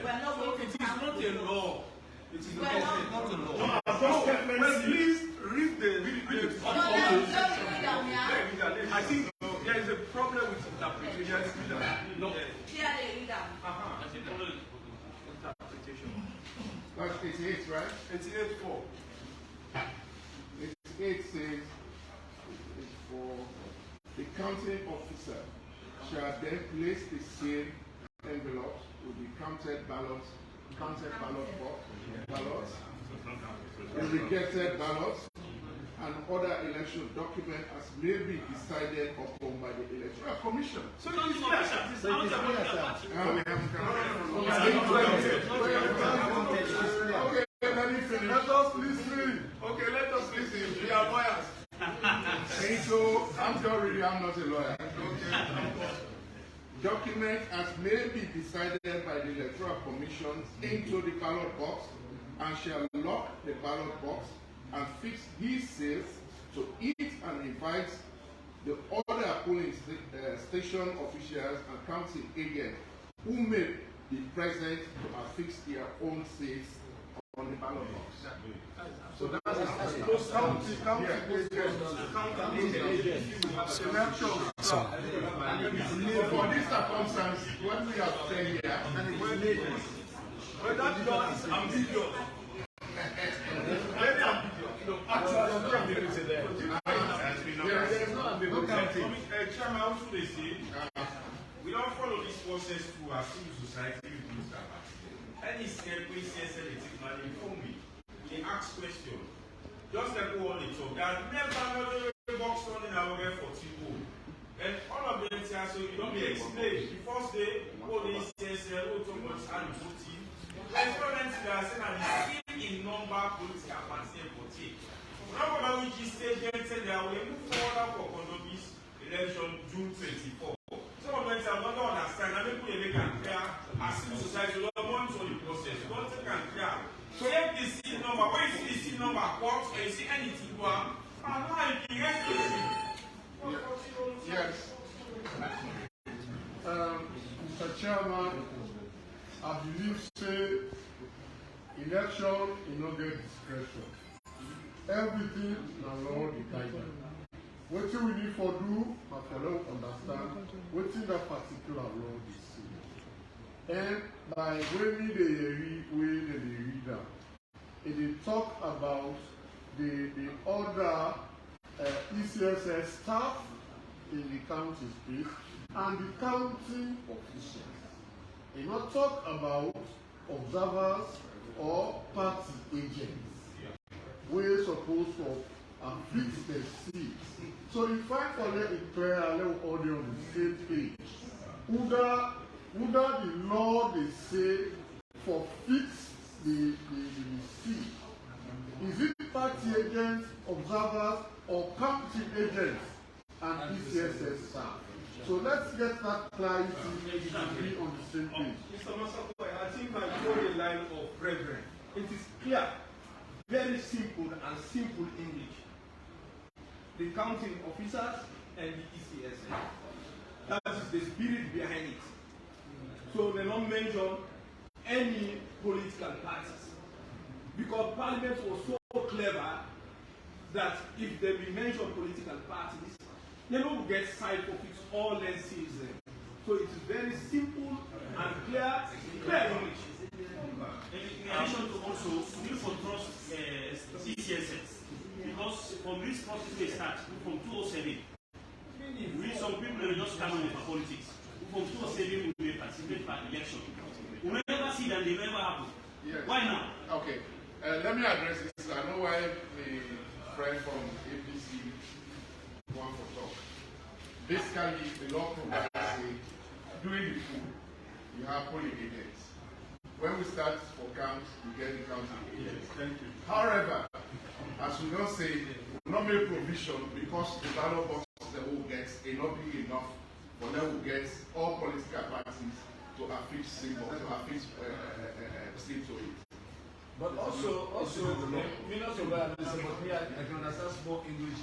We're not going to It is count not the a vote. law. It is Well, not a law. Well, Please read the. I think there is a problem with interpretation. No. Interpretation. That's 88, right? 88.4. 88 says, for the counting officer shall then place the same envelopes with the counted ballot ballots, the rejected ballots, and other election documents as may be decided upon by the Electoral Commission. So no, it's not that. It's not Okay, let me finish. Let us listen. Okay, let us listen. We are lawyers. So, I'm just reading, I'm not a lawyer. Okay. Document as may be decided by the Electoral Commission into the ballot box and shall lock the ballot box and fix his seals to it and invite the other polling station officials and counting agents who may be present to affix their own seals on the ballot box. So that's those counting agents. For this circumstance, what we have said ambiguous. Very ambiguous. Ambiguity there. There is no ambiguity. Chairman, also they say we don't follow this process to our civil society with Mr. Any ECSL money inform me. They ask questions. Just like all the talk. There are never box running away for people. And all of them say, so you don't be explained. The first day, all the ECSL, all talk about and voting. And for them to are saying that the same in number political party and voting. Remember which is state they said they will move forward for Condomis election June 24. Some of them say, I don't understand. I mean, they can clear as civil society, we don't monitor the process. We don't take and clear. So if the seat number, when you see the seat number works, or you see anything wrong, I'm not in the Yes. Mr. Chairman, I believe say election is not get discretion. Everything na law dey guide am. Wetin we need for do na for them understand wetin that particular law dey say. And by when we dey read am, it dey talk about the other ECSL staff in the county space and the county officials. It not talk about observers or party agents. We supposed to fix the seats. So if I collect it clear and let all on the same page, would the law they say for fix the seat? Is it party agents, observers, or county agents and ECSL staff? So let's get that clarity to be on the same page. Mr. Masako, I think I draw a line of brethren. It is clear, very simple and simple English. The counting officers and the ECSL. That is the spirit behind it. So they don't mention any political parties. Because Parliament was so clever that if they will mention political parties, they don't get side topics all their season. So it is very simple and clear English. In addition to also, we for trust CCSS, because from this process they start, from 207, we some people will just come in for politics. From 207 we will participate by election. We will never see that they never happen. Yes. Why now? Okay. Let me address this. I know why the friend from APC want to talk. Basically, the law provides during the pool, you have polling agents. When we start for count, we get the counting agents. Yes, thank you. However, as we don't say, we not make provision because the ballot box that will get may not be enough for them to get all political parties to affix symbol, to affix state to it. But also, millions of dollars, but me, I can understand small English.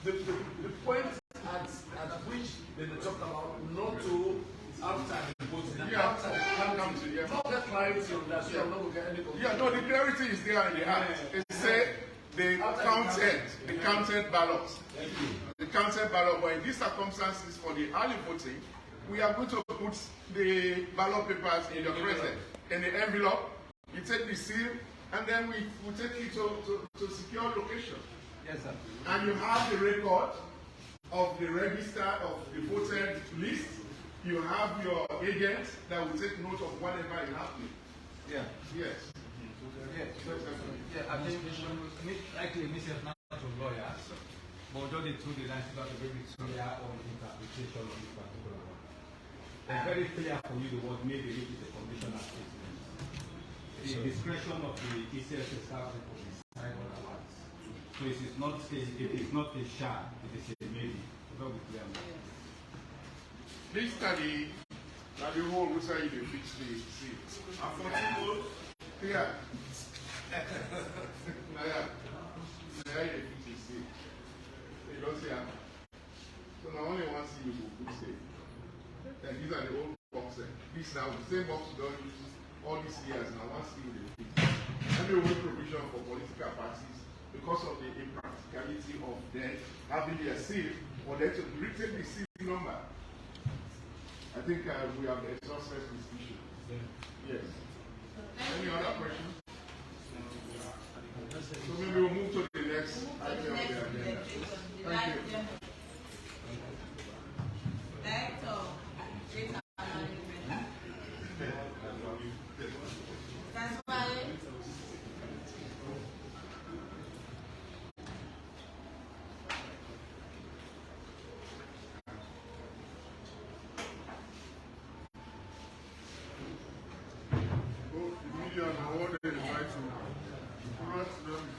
The point at which they talk about not to after the voting. Yeah, Not that clarity on that, so I'm not going to get any conclusion. yeah, no, the clarity is there in the act. It said the counted ballots. The counted ballot, but in these circumstances for the early voting, we are going to put the ballot papers in the present, in the envelope. You take the seal, and then we take it to secure location. Yes, sir. And you have the record of the register of the voted list. You have your agent that will take note of whatever is happening. Yeah. Yes. Yeah, I think likely Mrs. not to lawyers, but just the two lines about the very clear on interpretation of this particular one. It's very clear for you the word maybe it is a conditional statement. The discretion of the ECSL staff to decide on the rights. So it is not a shall, it is a maybe. Very clear. This study, that the whole we say they fix the seat. And 14 votes. Yeah. Yeah, they fix the seat. They don't say that. So now only one seat you will say. And these are the old boxes. This now the same box you don't use all these years. Now one seat they fix. And they will provision for political parties because of the impracticality of them having their seal or them to retain the seat number. I think we have exhausted this issue. Yeah. Yes. Any other questions? So maybe we'll move to the next item of the agenda. Thank you. Director, data management. That's why. Media and all they try to grant them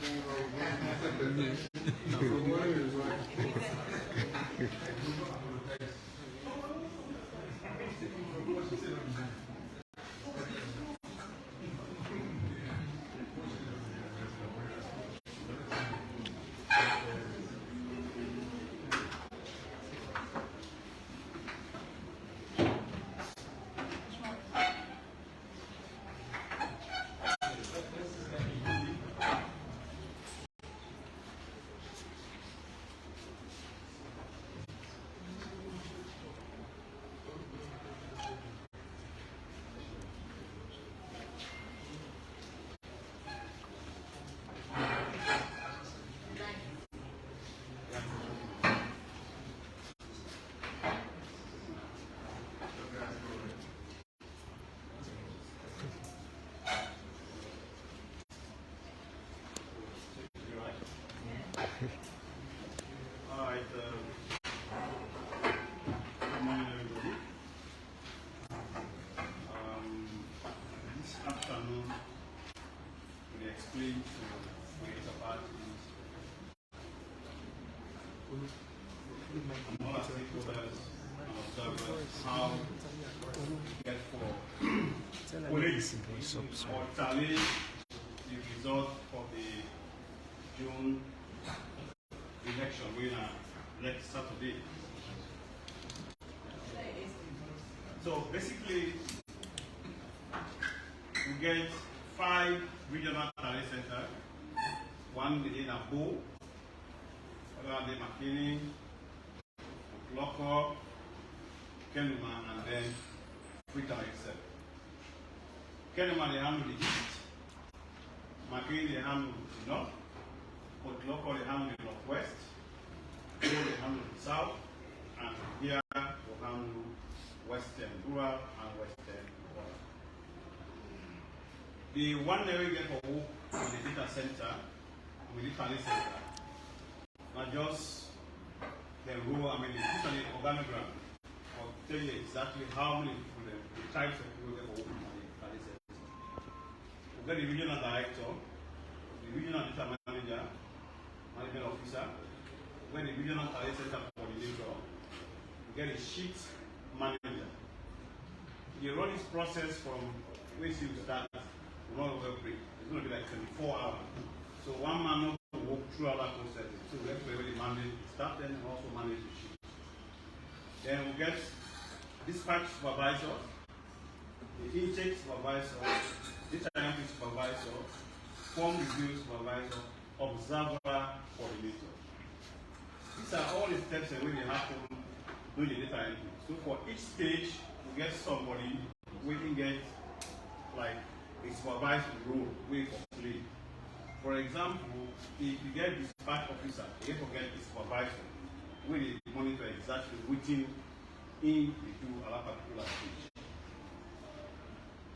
Alright, good morning everybody. This afternoon we explain to political parties and all our stakeholders and observers how to get for police or tally the result of the June election winner next Saturday. So basically, we get 5 regional tally centers, one within Abo, other than McKinney, Loco, Kenuma, and then Freetown itself. Kenuma they handle the east, McKinney they handle the north, but Loco they handle the northwest, they handle the south, and here we handle western rural and western rural. The one that we get for work in the data center, with the tally center, not just the row, I mean, it's an organogram of tell you exactly how many people, the types of people get for work in the tally center. We get the regional director, the regional data manager, management officer, when the regional tally center coordinator, we get a sheet manager. You run this process from where you start, not over break. It's going to be like 24 hours. So one man will walk through all that process. So we have to really manage the staff then and also manage the sheet. Then we get dispatch supervisor, the intake supervisor, data entry supervisor, form review supervisor, observer coordinator. These are all the steps that when they happen during the data entry. So for each stage, we get somebody we can get like a supervised role we complete. For example, if you get dispatch officer, you have to get a supervisor we monitor exactly within in the two other particular stage.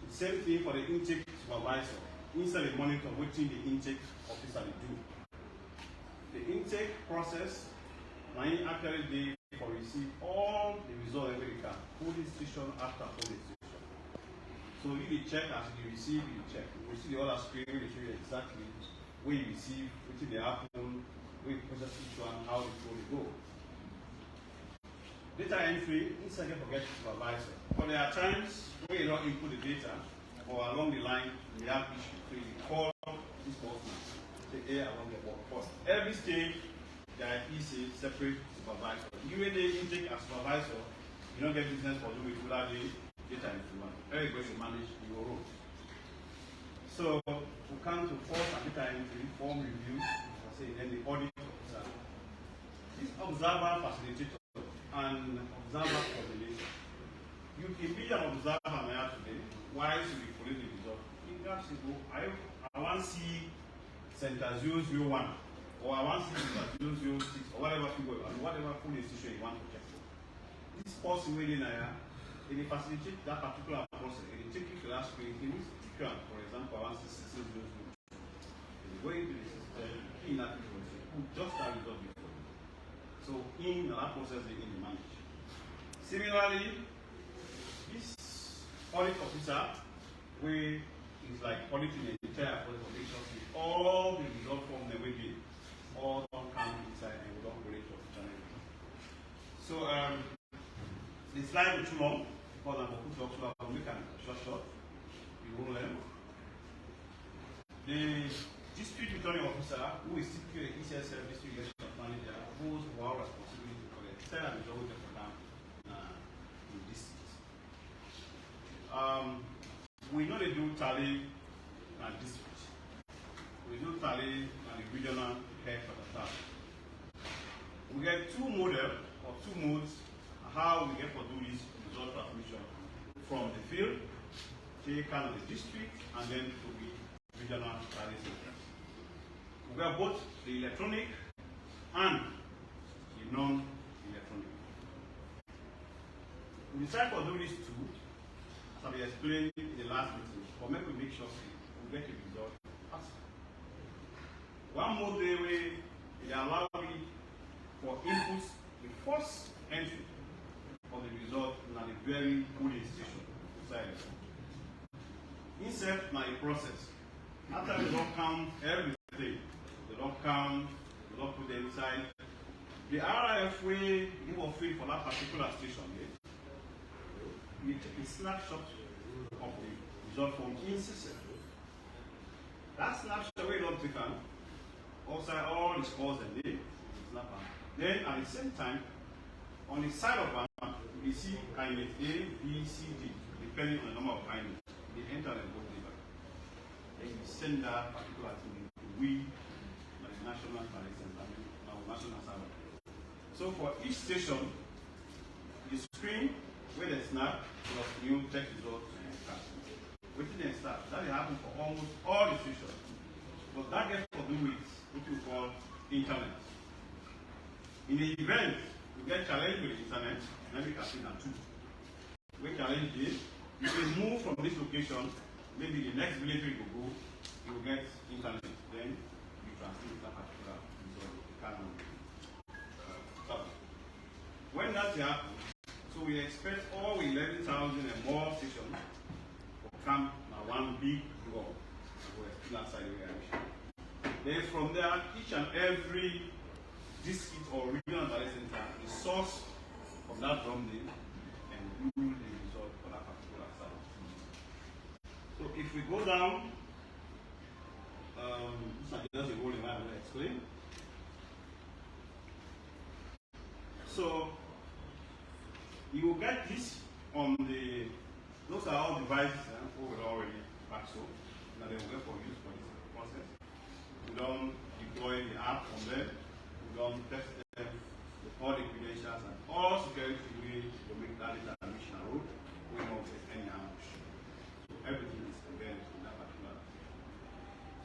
The same thing for the intake supervisor. Instead of monitor within the intake officer they do. The intake process now actually they for receive all the results every can, polling station after polling station. So if you check as you receive, you check. You see the other screen, will show you exactly where you receive, which they happen, where you process each one, how the flow go. Data entry, inside you forget to supervisor. But there are times where you don't input the data, or along the line, we have issues. So you call this postman, say, hey, I want the work. For every stage, there are EC separate supervisor. You when they intake as supervisor, you don't get business for doing it without the data entry one. Everybody manage your role. So we come to force and data entry, form review, I say then the audit officer. This observer facilitator and observer coordinator. You can be an observer now today, why should we collect the result? in graph simple, I want to see center 001, or I want to see center 006, or whatever figure, and whatever full institution you want to check for. This possible in there, it will facilitate that particular process. It will take you to that screen. In this picture, for example, I want to see 6600. It will go into the system, in that process, put just that result before you. So in that process, in the manage. Similarly, this audit officer, where is like auditing the entire audit of agency, all the result form they will be, all don't come inside and we don't relate to the channel. So the slide is too long because I'm going to talk so I'll make a short. You won't learn. The district returning officer, who is typically the ECSL district election manager, holds our responsibility for the entire result of the camp in districts. We know they do tally and district. We do tally and the regional head for the tally. We get two models or two modes how we get to do this result transmission from the field, take kind of the district, and then to the regional tally centers. We have both the electronic and the non-electronic. We decide to do these two, as I explained in the last meeting, but make sure we get the result faster. One mode way they allow me for inputs the first entry of the result in a very good institution inside. Insert my process. After they don't count everything, they don't count, they don't put them inside. The RIF way give a fee for that particular station. We take a snapshot of the result from ECSL. That snapshot we don't take outside all the scores and the snap. Then at the same time, on the side of one, we see candidate A, B, C, D, depending on the number of candidates. They enter and vote data. Then we send that particular thing to we, the national license, our national server. So for each station, the screen where they snap plus new text results and start. Waiting and start. That will happen for almost all the stations. But that gets to do with what we call internet. In the event you get challenged with the internet, maybe you can see that too. When challenge is, you can move from this location, maybe the next village you will go, you will get internet. Then you translate that particular result. When that happens, so we expect all 11,000 and more stations to come now one big block. We're still outside the reaction. Then from there, each and every district or regional data center is source of that drum name and rule the result for that particular site. So if we go down, this is just a whole I will explain. So you will get this on the, those are all devices we already back so. Now they will get for use for this process. We don't deploy the app on them. We don't test them with all the credentials and all security ways to make that data mission road. We don't get any ambush. So everything is again in that particular.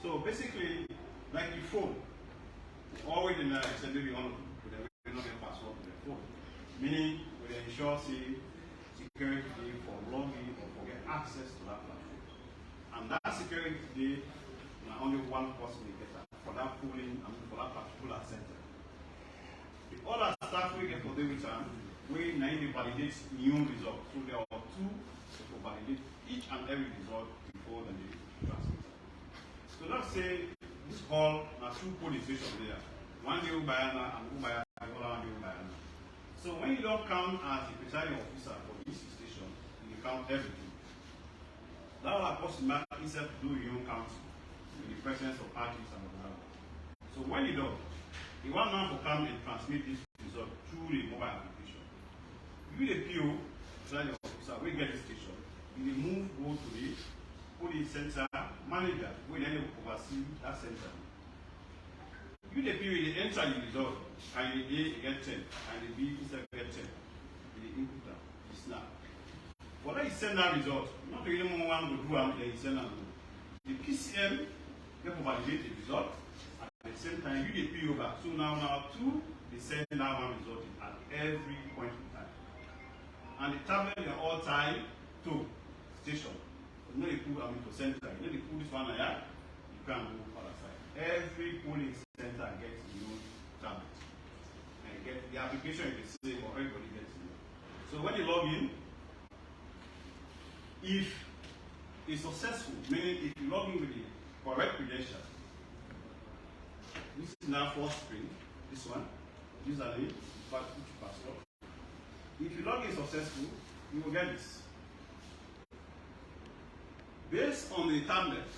So basically, like the phone, always in the extend maybe on with a not a password to the phone. Meaning we ensure security for login or for get access to that platform. And that security only one person will get that for that pooling and for that particular center. The other stuff we get for the return, we need to validate new results. So there are two to validate each and every result before the transmitter. So let's say this call are two polling stations there. One new Bayana and Ubayana, the other one new Bayana. So when you don't count as the presiding officer for this station, you count everything. That will of course instead to do your own counting in the presence of parties and observers. So when you don't, the one man will come and transmit this result through the mobile application. You the PO, presiding officer, we get the station. You move, go to the polling center manager, we then oversee that center. You the PO, they enter the result, and the A get 10, and the B instead get 10. The inputter, the snap. But when you send that result, not really more one will do and then you send that. The PCM therefore validate the result. At the same time, you get PO back. So now two, they send that one result at every point in time. And the tablet in all time to station. You know they put to center. You know they put this one here, you can move other side. Every polling center gets a new tablet. And you get the application is the same, or everybody gets it. So when you log in, if it's successful, meaning if you log in with the correct credentials, this is now first screen, this one, username, password. If you log in successful, you will get this. Based on the tablet,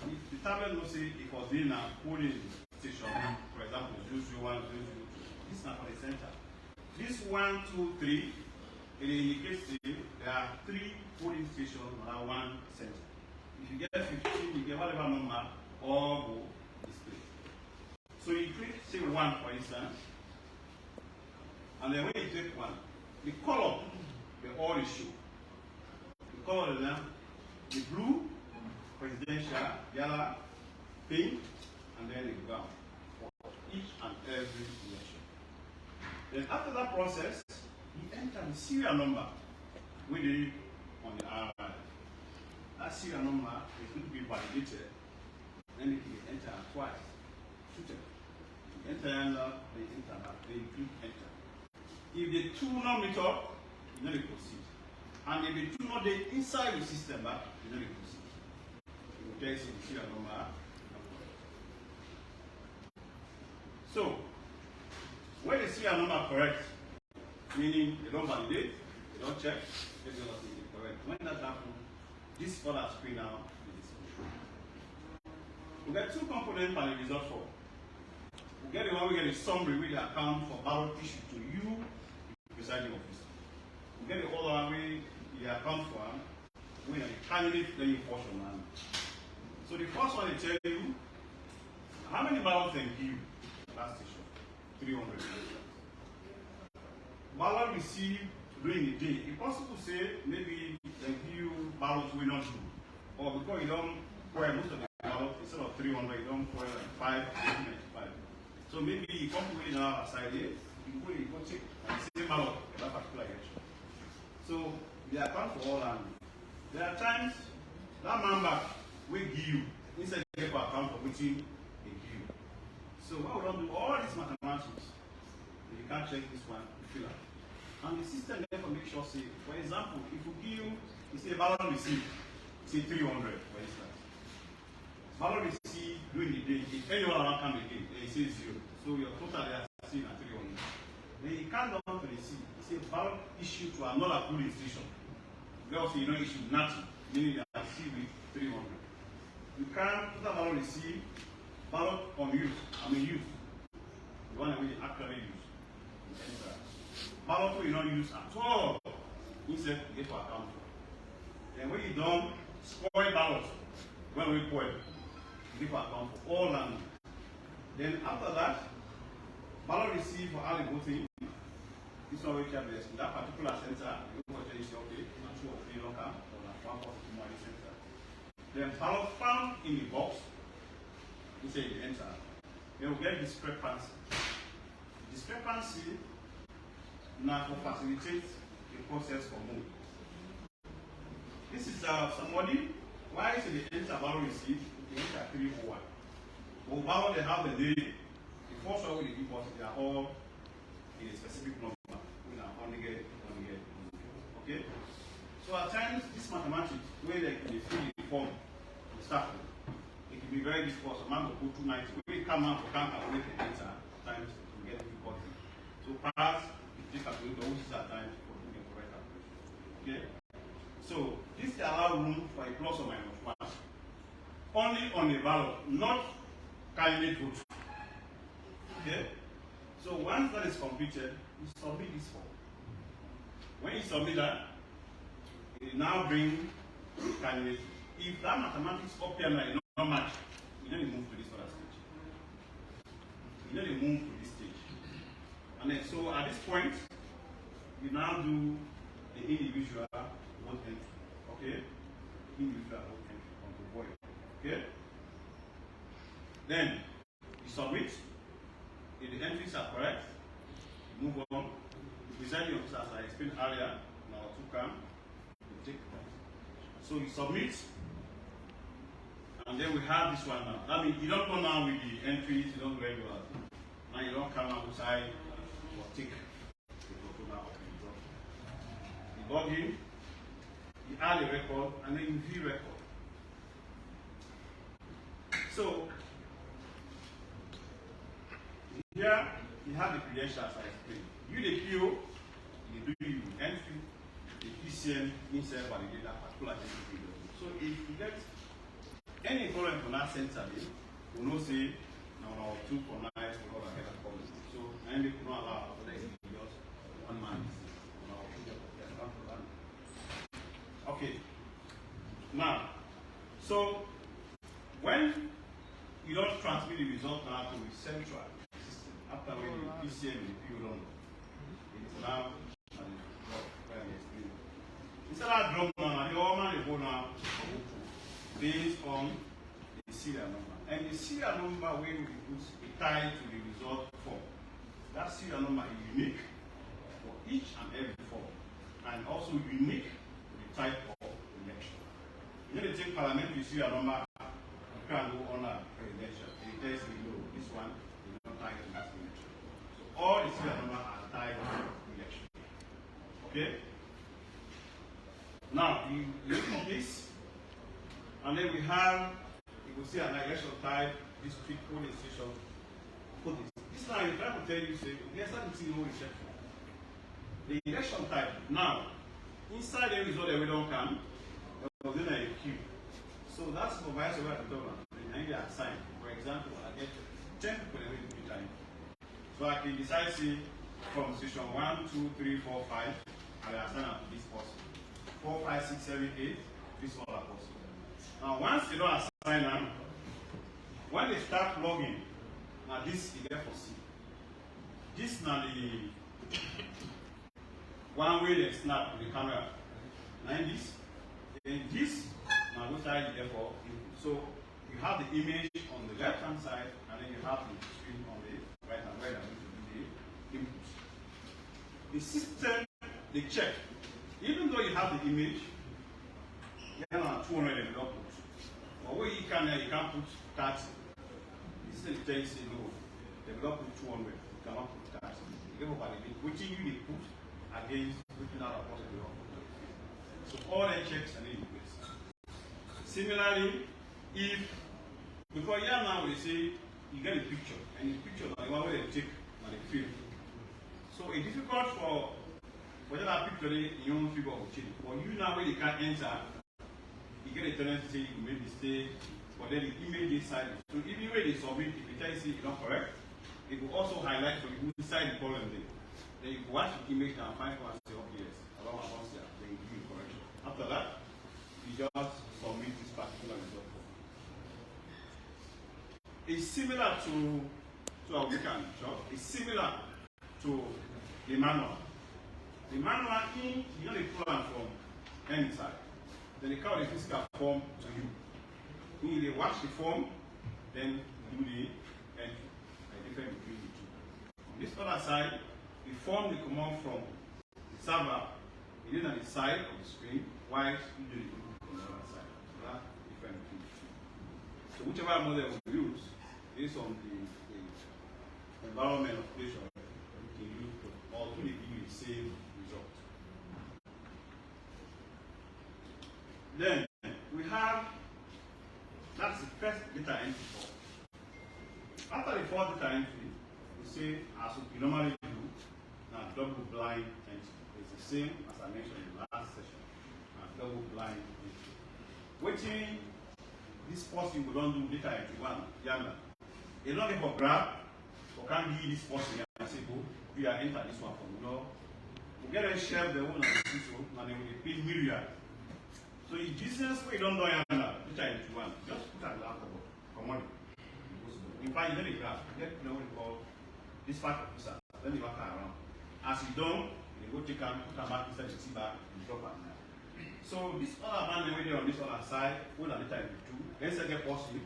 if the tablet will say it was in a polling station, for example, 001, 002, this is not for the center. This 1, 2, 3, it indicates there are 3 polling stations around one center. If you get 15, you get whatever number, or go display. So you click say 1 for instance, and then when you click 1, the color, they all show. The color is now the blue, presidential, yellow, pink, and then the brown for each and every election. Then after that process, you enter the serial number with it on the RI. That serial number is going to be validated. Then you can enter twice. You enter another, then enter that, then you click enter. If the two not meet up, you know they proceed. And if the two not there inside the system, you know they proceed. You will tell you the serial number. So, when the serial number correct, meaning they don't validate, they don't check, they don't think it's correct. When that happens, this other screen now is we get 2 components by the result for. We get the one we get a summary with the account for ballot issued to you, the presiding officer. We get the other one with the account for with the candidate then you portion one. So the first one they tell you how many ballots they give last station? 300. Ballot received during the day. It's possible to say maybe they give you ballots we not do. Or because you don't pour most of the ballots, instead of 300, you don't pour like 595. So maybe you come to it now aside here, you go check and the same ballot for that particular election. So they account for all and there are times that member will give you instead of account for which they give you. So what we don't do all these mathematics, you can't check this one, you fill out. And the system therefore make sure say, for example, if you give you say ballot receipt, say 300 for instance. Ballot receipt during the day, if anyone around come again, it says 0. So your total they are seen at 300. Then you can't go to the receipt. You say ballot issued to another polling station. Because you don't issue nothing, meaning they are received with 300. You can't total ballot receipt, ballot on use, use. The one that we actually use. Ballot you don't use at all. Instead, you get to account for. Then when you don't spoil ballots, when we spoil, you get to account for all land. Then after that, ballot received for early voting. This one we can in that particular center, you go to say, okay, not 2 or 3 local, or one person from the center. Then ballot found in the box, you say you enter. Then we get discrepancy. Discrepancy now to facilitate the process for move. This is somebody, why is the enter ballot received? They enter 301. But ballot they have the day, the first one with the give us, they are all in a specific number. We are only get. Okay? So at times, this mathematics, where they fill the form, the staff, it can be very difficult. Some man will put 290. When we come out for can't calculate the answer, at times it will get difficult. So perhaps this calculator uses at times for doing the correct calculation. Okay? So this allows room for a plus or minus 1. Only on the ballot, not candidate vote. Okay? So once that is completed, you submit this form. When you submit that, it now bring the candidate. If that mathematics up here is not match, you need to move to this other stage. You need to move to this stage. And then so at this point, you now do the individual vote entry. Okay? Individual vote entry on the void. Okay? Then you submit. If the entries are correct, you move on. The presiding officer, as I explained earlier, now to come, you take. So you submit, and then we have this one now. That means you don't go now with the entries, you don't do regular. Now you don't come outside or take the photo now of the drop. You log in, you add a record, and then you view record. So here you have the credentials I explained. You the PO, you do you entry, the PCN inside validate that particular entity. So if you get any problem from that center, we will say now 2 for 9 for all the policy. So and we cannot allow for the just one man. Okay. Now, so when you don't transmit the result now to the central system, after when the PCM and the PO run, it is now instead of drum now, the all man go now based on the serial number. And the serial number when we put a tie to the result form, that serial number is unique for each and every form, and also unique to the type of election. You know, they take parliamentary serial number, you can go on a presidential. It tells you, no, this one is not tied to that election. So all the serial number are tied to the election. Okay? Now, you look at this, and then we have, you will see an election type, district, polling station, put this. This now, I'm trying to tell you, say, there's something no exception. The election type, now, inside the result that we don't come, there was in a queue. So that's supervisor where the government, and they are assigned. For example, I get 10 people every time. So I can decide, say, from station 1, 2, 3, 4, 5, I will assign up to this person. 4, 5, 6, 7, 8, this other person. Now, once you don't assign them, when they start logging, now this is there for C. This now the one way they snap with the camera. Now this, and this now this side is there for input. So you have the image on the left hand side, and then you have the screen on the right hand, where they're going to do the input. The system they check. Even though you have the image, you have 200 and not put. But where you can put 30. This is the tells you no, they will not put 200, you cannot put 30. You give over the which you need put against which not possible. So all the checks are in place. Similarly, if before here now we say you get a picture, and the picture the one where they take and they fill. So it's difficult for that picture in your own figure of change. For you now when you can't enter, you get a tendency to say you made mistake, but then the image inside. So even when they submit, if you tell you say it's not correct, it will also highlight for you inside the column there. Then you watch the image and find out and say, okay, yes, along about there, then you give correction. After that, you just submit this particular result. It's similar to our weekend job. It's similar to the manual. The manual in, you know, they pull out from any side. Then they carry the physical form to you. When they watch the form, then do the entry. The difference between the two. On this other side, the form they come out from the server, it is on the side of the screen, while you do it on the other side. So that's the difference between the two. So whichever model we use, based on the environment of operation, you can use or do give you the same result. Then we have, that's the first data entry form. After the fourth data entry, we say, as we normally do, now double blind entry. It's the same as I mentioned in the last session. Double blind entry. Waiting, this person will don't do data entry one, Yamna. It's not for grab, or can't give this person and say, go, we are enter this one from no. We get a share the one and then we pay million. So in business where you don't know Yamna, data entry one, just put a laptop, come on. In fact, you get a graph, you get what we call this part of officer, then you walk around. As you don't, you go take them, put them back inside the tea bag, and drop them. So this other man over there on this other side, when at the time you do, then second possible,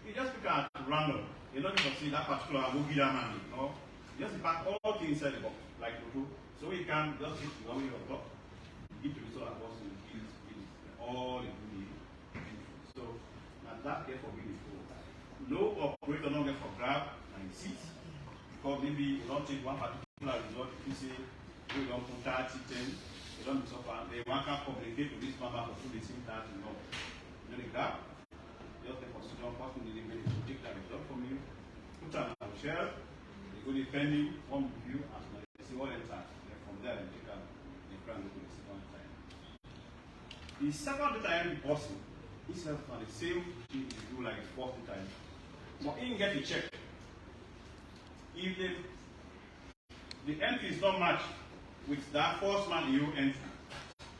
you just pick at random. You don't even see that particular movie that man, you know. You just pack all things inside the box, like you do. So you can just hit the one way on top, give to this other person, give all the good. So now that get for me. No operator not get for grab and seat, because maybe you don't take one particular result, you say you don't put 30, 10, you don't be so far, they want to communicate to this number for 2 the same 30, no. Then the grab, just the procedure, person delivery to take that result from you, put on a share, they go depending on review as well. They see what enter, then from there they take out the grant to the second time. The second time the person is on the same thing you do like the first time. But you get the check. If the entry is not matched with that first man you entry,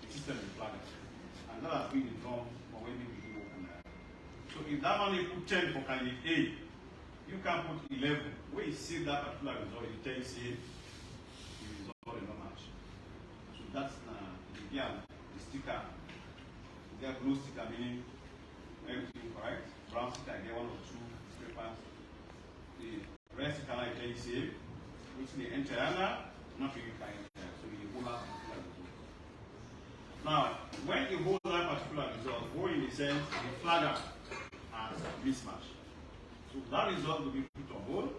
the system will flag it. And that has been the norm for when we do open that. So if that man you put 10 for candidate A, you can put 11. When you see that particular result, it tells you the result is not match. So that's the sticker. You get blue sticker meaning everything correct. Brown sticker, I get 1 or 2. The rest can I tell you say, which the entire not really can enter. So you hold that particular result. Now, when you hold that particular result, what in the sense the flagger has mismatch. So that result will be put on hold.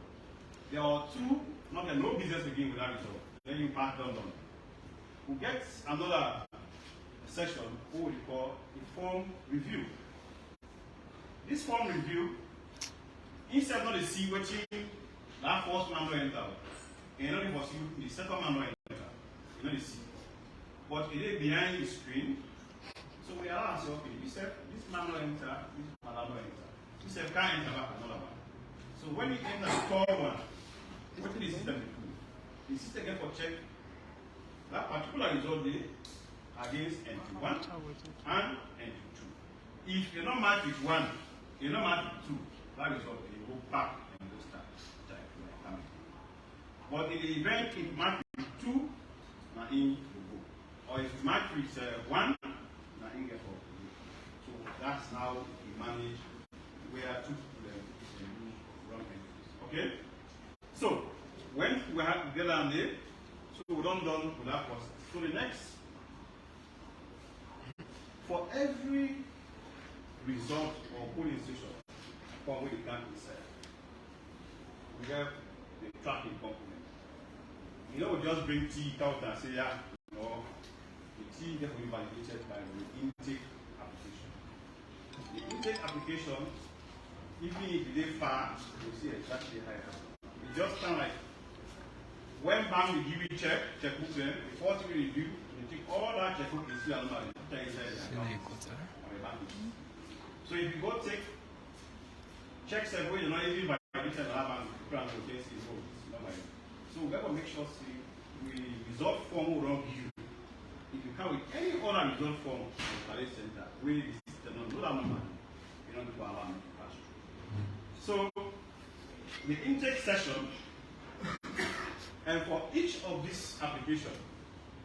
There are two, no business again with that result. Then you pass down. We get another section what we call a form review. This form review, instead not to see what that first man will enter, and not to see the second man will enter, you know the see. But it is behind the screen, so we allow ourselves, okay, we said this man will enter, this man will enter. We said can't enter back another one. So when you enter the third one, what did the system do? The system get for check that particular result there against entry 1 and entry 2. If you're not matched with 1, you're not matched with 2, that result you go back and go start. But in the event if matched with 2, now in you go. Or if matched with 1, now in get for you. So that's how we manage where 2 people can do wrong entries. Okay? So when we have to get down there, so we don't done with that process. So the next, for every result or polling station from where the can be set, we have the tracking component. You know, we just bring T out and say, yeah, you know, the T get will be validated by the intake application. The intake application, even if they far, you see exactly higher. It just sound like when bank will give you checkbook then, before you review, you take all that checkbook you see and put it inside the account. So if you go take check where you're not even by the bank, you can case it goes. So we got to make sure we result form will not give you. If you come with any other result form in the college center, where the system not know that number, you don't go allow me to pass through. So the intake session, and for each of these applications,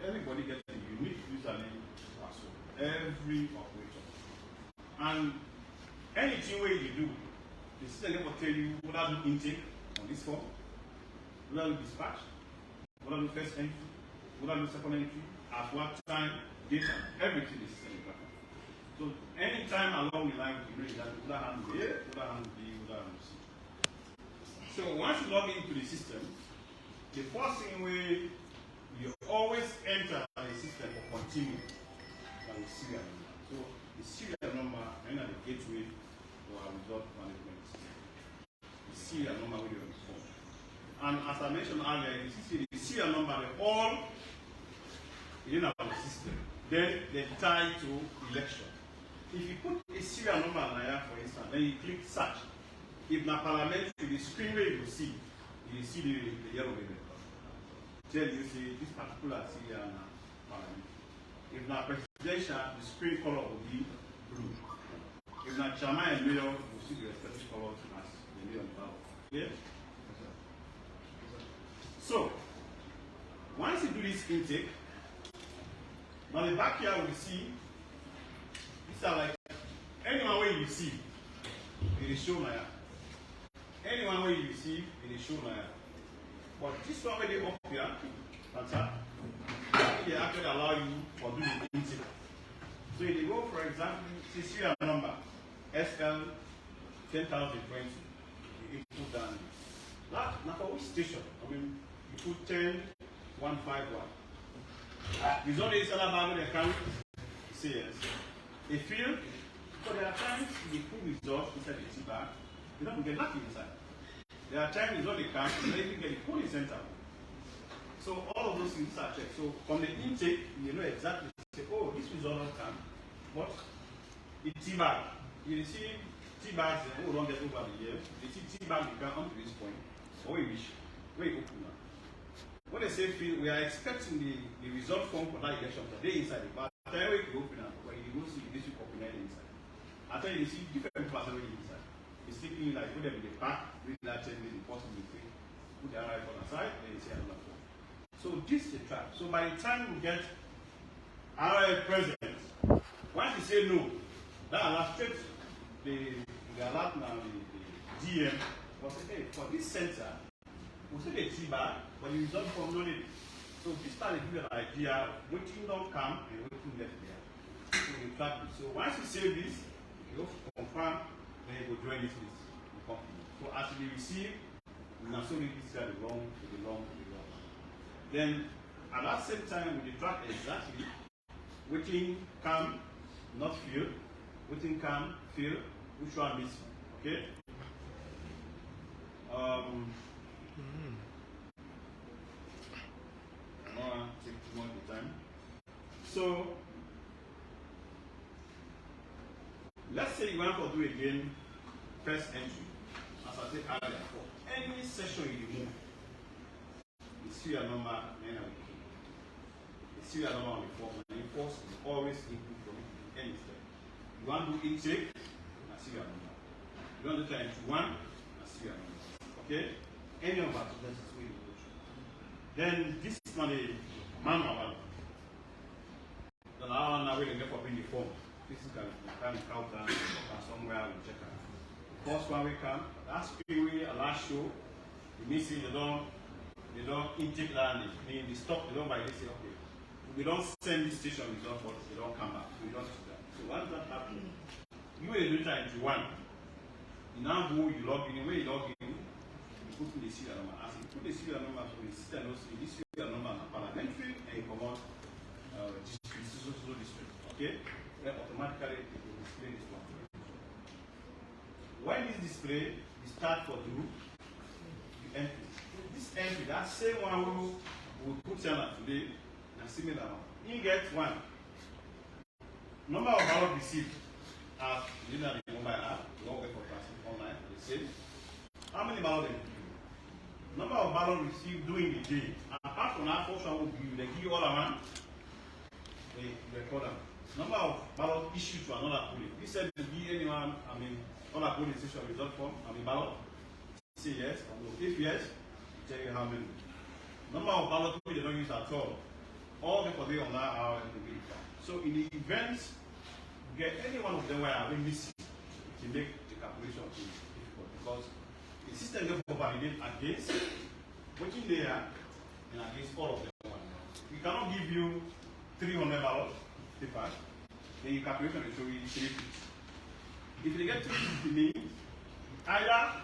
everybody gets a unique username password. Every operator. And anything where you do, the system will tell you what I do intake on this form, what I do dispatch, what I do first entry, what I do second entry, at what time, data, everything is set. So anytime along the line, you know that what I handle A, what I handle B, what I handle C. So once you log into the system, the first thing where you always enter the system for continue by the serial number. So the serial number is the gateway to our result management system. The serial number will be on the phone. And as I mentioned earlier, you see the serial number, they all in our system. Then they tie to election. If you put a serial number there, for instance, then you click search. If na parliamentary, the screen where you see the yellow ribbon. Tell you say this particular serial na parliamentary. If na presidential, the screen color will be blue. If na chairman and mayor, you see the respective colors as the mayor and ballot. Clear? So once you do this intake, now the back here we see These are like anyone where you receive, it is shown here. Anyone where you receive, it is shown here. But this one where they up here, that's that. They actually allow you for doing the intake. So if you go, for example, serial number, SL 10,020, you put down. Now for which station? I mean, you put 10,151. It's only APCs bag they can say yes. They feel, but there are times they put results inside the bag, they don't get nothing inside. There are times it's all they can, they even get the polling center. So all of those things are checked. So from the intake, you know exactly, say, oh, this result don't come. But the T-bag, you see T-bags, oh, don't get over the years. You see T-bag, you can come to this point. Or we wish, where you open now. When they say field, we are expecting the result form for that election today inside the bag. After every week you open up, when you go see the district open inside. After you see different parts already inside. It's thinking like put them in the pack, read that change the possible thing, put the RI on the side, then you see another form. So this is the trap. So by the time we get RI present, once you say no, that allows straight the alert now the DM will say, hey, for this center, we'll say the T-bag, but the result from no need. So this part will give you an idea of waiting don't come and waiting left there. So we track it. So once you say this, you have to confirm, then you go join this list. So as you receive, you now solely this guy belong to the long. Then at that same time we track exactly waiting come, not fill, waiting come, fill, which one missing. Okay? Take too much of time. So let's say you want to do again first entry. As I said earlier, for any session you remove, the serial number then I will keep. The serial number on the form and the force is always input from any step. You want to do intake, a serial number. You want to do time to one, a serial number. Okay? Any of us, that's the way you go through. Then this is not a manual. Then I want to get up in the form. This is kind of count down somewhere we check out. First one we come, that's we a last show. You may see they don't intake landing. Meaning they stop, they don't buy this, say, okay. We don't send this station result, but they don't come back. We don't do that. So once that happens, you will do time to one. You now go, you log in, when you log in, you put in the serial number. As you put the serial number, so the system knows this serial number is parliamentary and you come out district. Okay? Then automatically it will display this one. When this display, we start for the group, the entry. This entry, that same one who will put down today, and similar one. You get one. Number of ballots received as you know the mobile app, you don't wait for passing online, the same. How many ballots they give you? Number of ballots received during the day. Apart from that portion will give you, they give you all around, they record them. Number of ballots issued to another polling. This said to be anyone, other polling station result form, ballot. Say yes or no. If yes, tell you how many. Number of ballots they don't use at all. All the for day on that hour and the week. So in the event you get any one of them where I will miss it, to make the calculation difficult because the system therefore validate against working there and against all of them. We cannot give you 300 ballots paper, then your calculation will show you 350. If you get 350 means either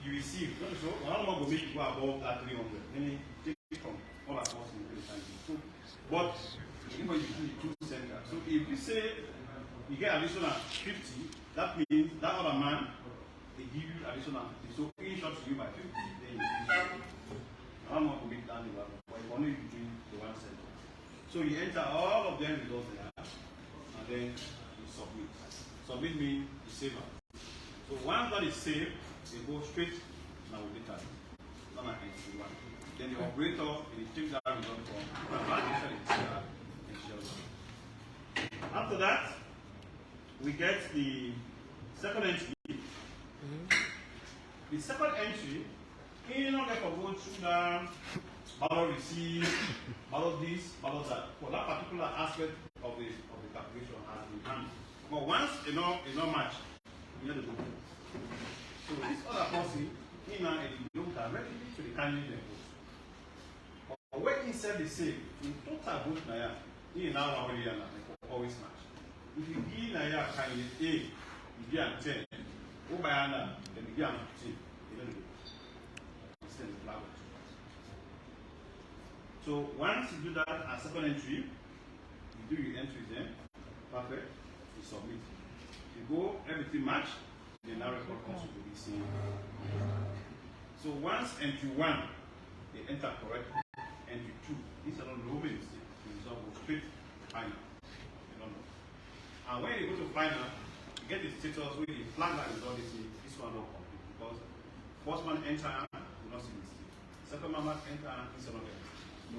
you receive, so one more will make you go above that 300, meaning take it from all across in the time. So, but you do the 2 center. So if you say you get additional 50, that means that other man they give you additional 50. So in short you by 50, then you receive. One more will make that the one, but you only between the 1 center. So you enter all of them results there, and then you submit. Submit means you save it. So once that is saved, they go straight now with data. Not like one. Then the operator will take that result from after that, we get the second entry. The second entry, in order to go through the ballot receive, ballot this, ballot that. For that particular aspect of the calculation has been handled. But once you know match, you know the vote. So this other person, he now belongs directly to the candidate vote. But when he said the same, in total vote now, he now always match. If you give now candidate A, you give 10, Obayana, then you give 15, you know the vote. Instead of ballot. So once you do that as second entry, you do your entries then, perfect, you submit. You go, everything match, then now record comes to the same. So once entry 1, they enter correct, entry 2, these are not the Roman mistakes, the result goes straight to final. You don't know. And when you go to final, you get the status where you flag that result, they say this one not complete because first one enter, you not see mistake. Second one must enter, this one not enter. So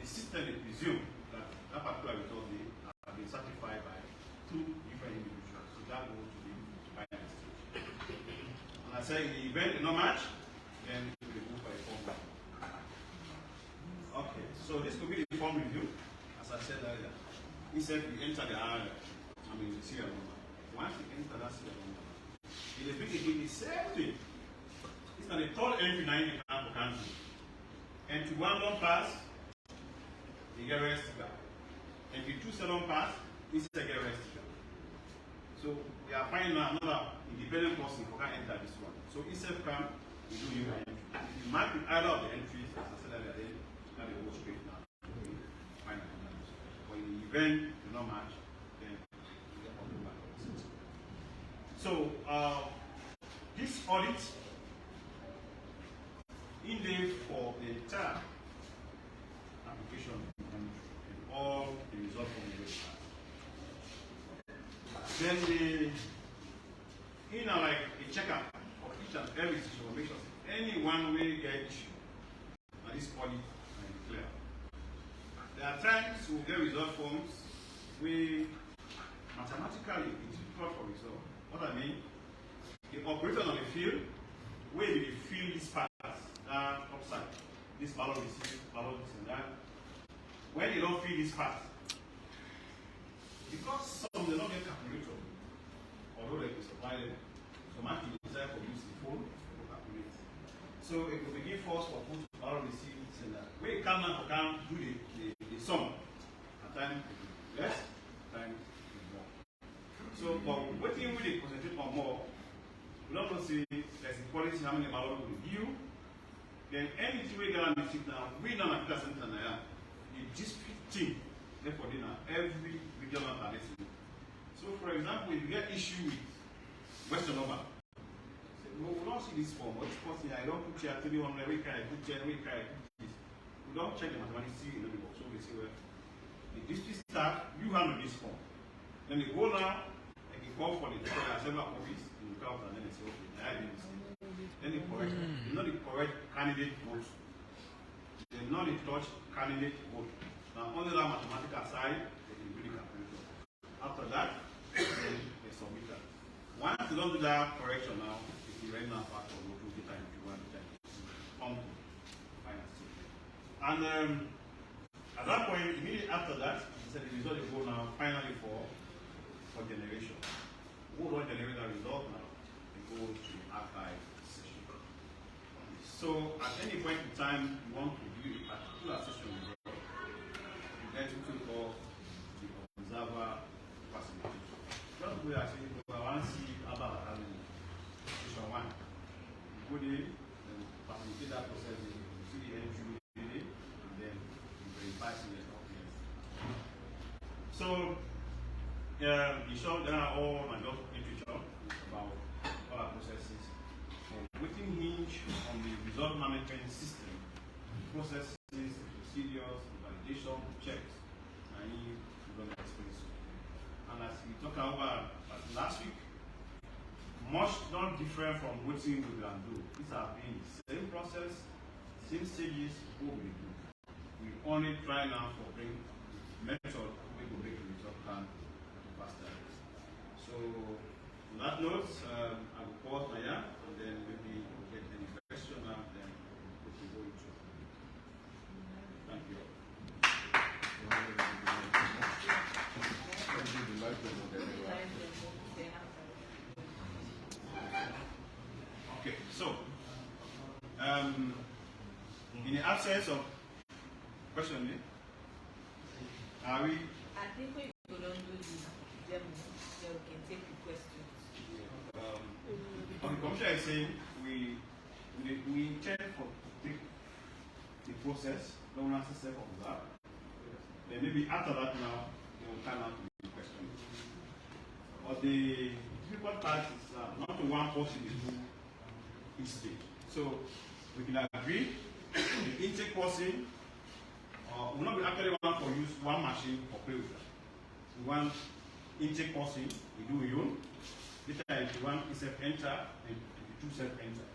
the system will presume that that particular result have been certified by 2 different individuals. So that goes to the final stage. And I say in the event no match, then we will move for a form review. Okay, so this could be the form review, as I said earlier. Instead we enter the serial number. Once you enter that serial number, it will be again the same thing. It's not the third entry 90 for country. Entry 1 don't pass, you get rest sticker. Entry 2 don't pass, it's a get rest sticker. So we are finding another independent person who can enter this one. So instead come, you do your entry. If you mark with either of the entries, as I said earlier, then that will go straight now. Final. But in the event do not match, then you get all the back. So this audit in there for the entire application and all the results from the website. Then the like a checker for each and every issue, make sure anyone will get issue and this audit and clear. There are times we get result forms we mathematically it's difficult for result. What I mean, the operator on the field will be fill this part. Upside. This ballot is this, ballot is in that. When you don't fill this part, because some they don't get calculator, although they can supply them, some actually decide for use the phone to calculate. So it will begin first for put ballot receipts and that. When you can do the sum, at time less, time more. So but waiting with the concentrate on more, we don't see there's equality how many ballot will give. Then anything we get on the mistake now, we know that that's something like that. The district team, therefore, every regional analysis. So, for example, if you get issue with Western Over, we don't see this form, but this person, I don't put here 300, we can put here, we can put this. We don't check the mathematics, see in the book. So, we say, well, the district staff, you handle this form. Then they go now, they can call for the several copies, in the crowd, and then they say, okay, I did this. Then the correct, not the correct candidate vote. They not the touch candidate vote. Now, under that mathematical side, they can do the calculation. After that, then they submit that. Once they don't do that correction now, if you read now part of local data if you want to come to final stage. And at that point, immediately after that, the result will go now finally for generation. Who don't generate that result now? It goes to the archive. So at any point in time you want to view a particular session result, you get to call the observer facilitator. Just go there and say, I want to see about having session 1. You go there, then facilitate that process, you see the entry, and then you verify the result. So in short, there are all my literature about all our processes. Within hinge on the result management system, processes, procedures, validation, checks, and you don't explain. And as we talked about last week, much not different from what we can do. These are being the same process, same stages, what we do. We only try now for bring method we will make the result plan faster. So on that note, I will pause my and then maybe we'll get any question and then we can go into it. Thank you. Thank you. in the absence of question, are we? I think we don't do the demo, so we can take the questions. The commissioner is saying we intend for take the process, don't answer self observe. Then maybe after that now they will come out with the question. But the difficult part is not to one person is do each stage. So we can agree the intake person will not be actually one for use one machine for play with that. So one intake person we do your own. Later if you want self enter and if you two self enter.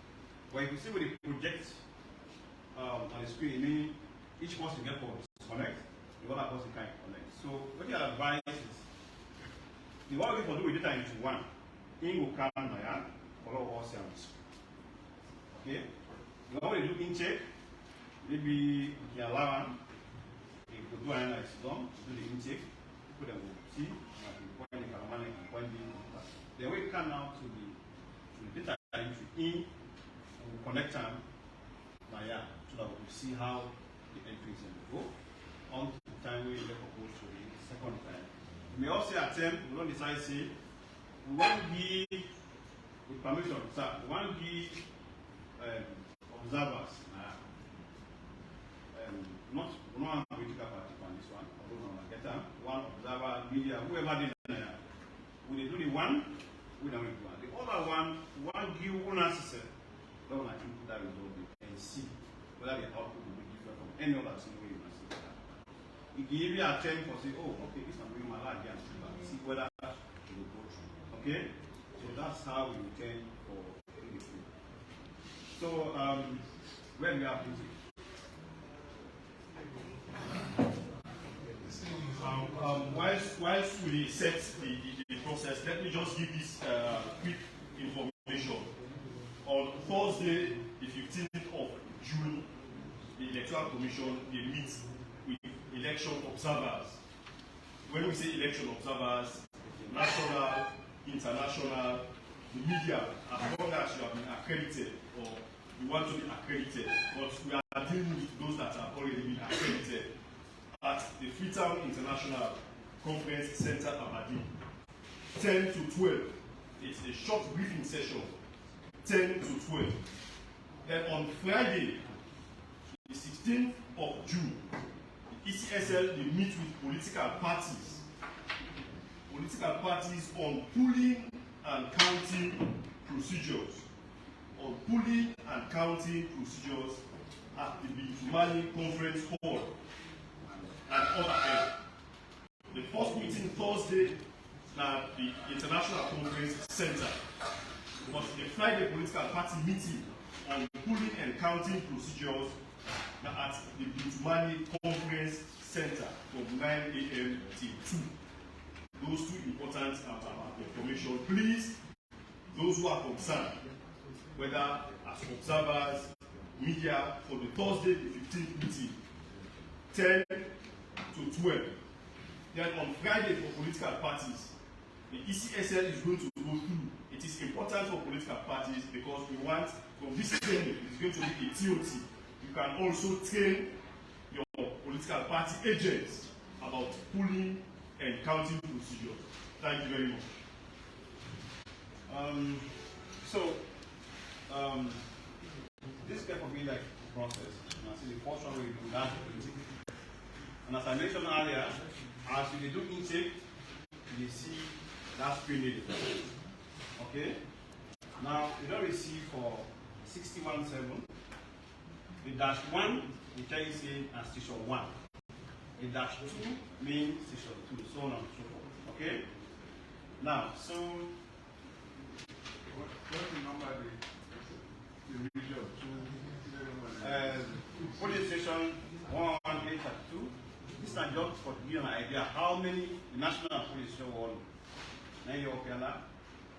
But if you see with the project on the screen, meaning each person get for connect, the other person can connect. So what you advise is the one we can do with data into one. In will come my hand, follow us on the screen. Okay? The one we do intake, maybe we can allow them, if we do an analysis done, do the intake, put them will see, point the camera and point the then we come now to the data entry in and we connect them so that we see how the entries will go on to the time we propose to the second time. We may also attempt, we don't decide say we want to give with permission, sir, we want to give observers not one political party on this one, although we get them, one observer, media, whoever did we do the one, we don't do one. The other one give one answer, don't like input that result and see whether the output will be different from any other single way you can see that. If you even attempt for say, oh, okay, this one will my life and see whether it will go through. Okay? So that's how we intend for the food. So where do we have music? Whilst we set the process, let me just give this quick information. On Thursday, the 15th of June, the Electoral Commission they meet with election observers. When we say election observers, national, international, the media, as long as you have been accredited or you want to be accredited, but we are dealing with those that have already been accredited at the Freetown International Conference Center, Aberdeen. 10 to 12. It's a short briefing session. 10 to 12. Then on Friday, the 16th of June, the ECSL they meet with political parties. Political parties on pooling and counting procedures. On pooling and counting procedures at the Finalizing Conference Hall and other area. The first meeting Thursday at the International Conference Center. But the Friday political party meeting on pooling and counting procedures at the Finalizing Conference Center from 9 a.m. till 2. Those two important information. Please, those who are concerned, whether as observers, media, for the Thursday, the 15th meeting, 10 to 12. Then on Friday for political parties, the ECSL is going to go through. It is important for political parties because we want, from this training, it is going to be a TOT. You can also train your political party agents about pooling and counting procedures. Thank you very much. This can be like a process. And I see the first one we do that. And as I mentioned earlier, as you do intake, you see that screen. Okay? Now, you don't receive for 61.7. The dash 1, we tell you say as station 1. The dash 2 means station 2, so on and so forth. Okay? Now, so What's the number the region? police station 11832. This is just for to give you an idea how many national police station were on.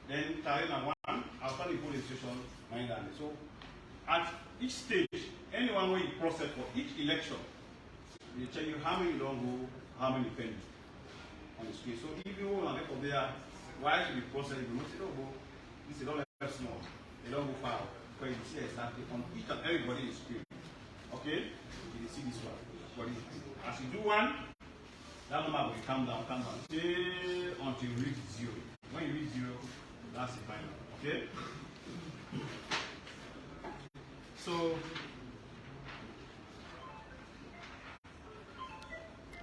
Then Tarina 1, after the police station 900. So at each stage, anyone who you process for each election, they tell you how many don't go, how many pending on the screen. So if you want to there, why should be processed? You must say, oh, this is not small. They don't go far. where you see exactly on each and everybody is screen. Okay? You see this one. As you do one, that number will come down, stay until you reach 0. When you reach 0, that's the final. Okay? So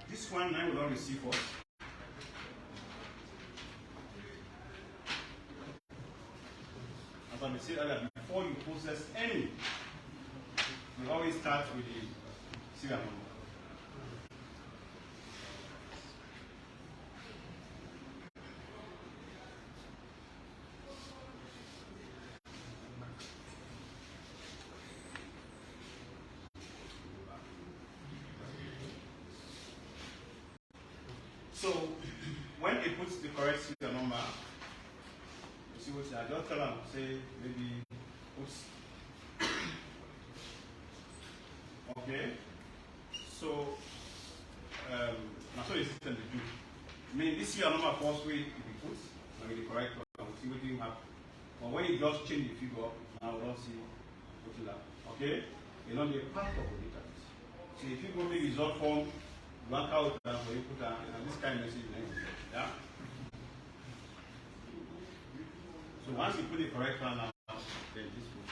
this one I will not receive first. As I said earlier, before you process any, you always start with the serial number. So when it puts the correct serial number, you see what I just tell them, say maybe oops. Okay. So that's what the system will do. I mean this serial number first way if you put maybe the correct one, we'll see what you have. But when you just change the figure, now we don't see what you have. Okay? You know the part of the database. So if you go make result form, blank out for you put this kind of message in there. Yeah? So once you put the correct one now, then this will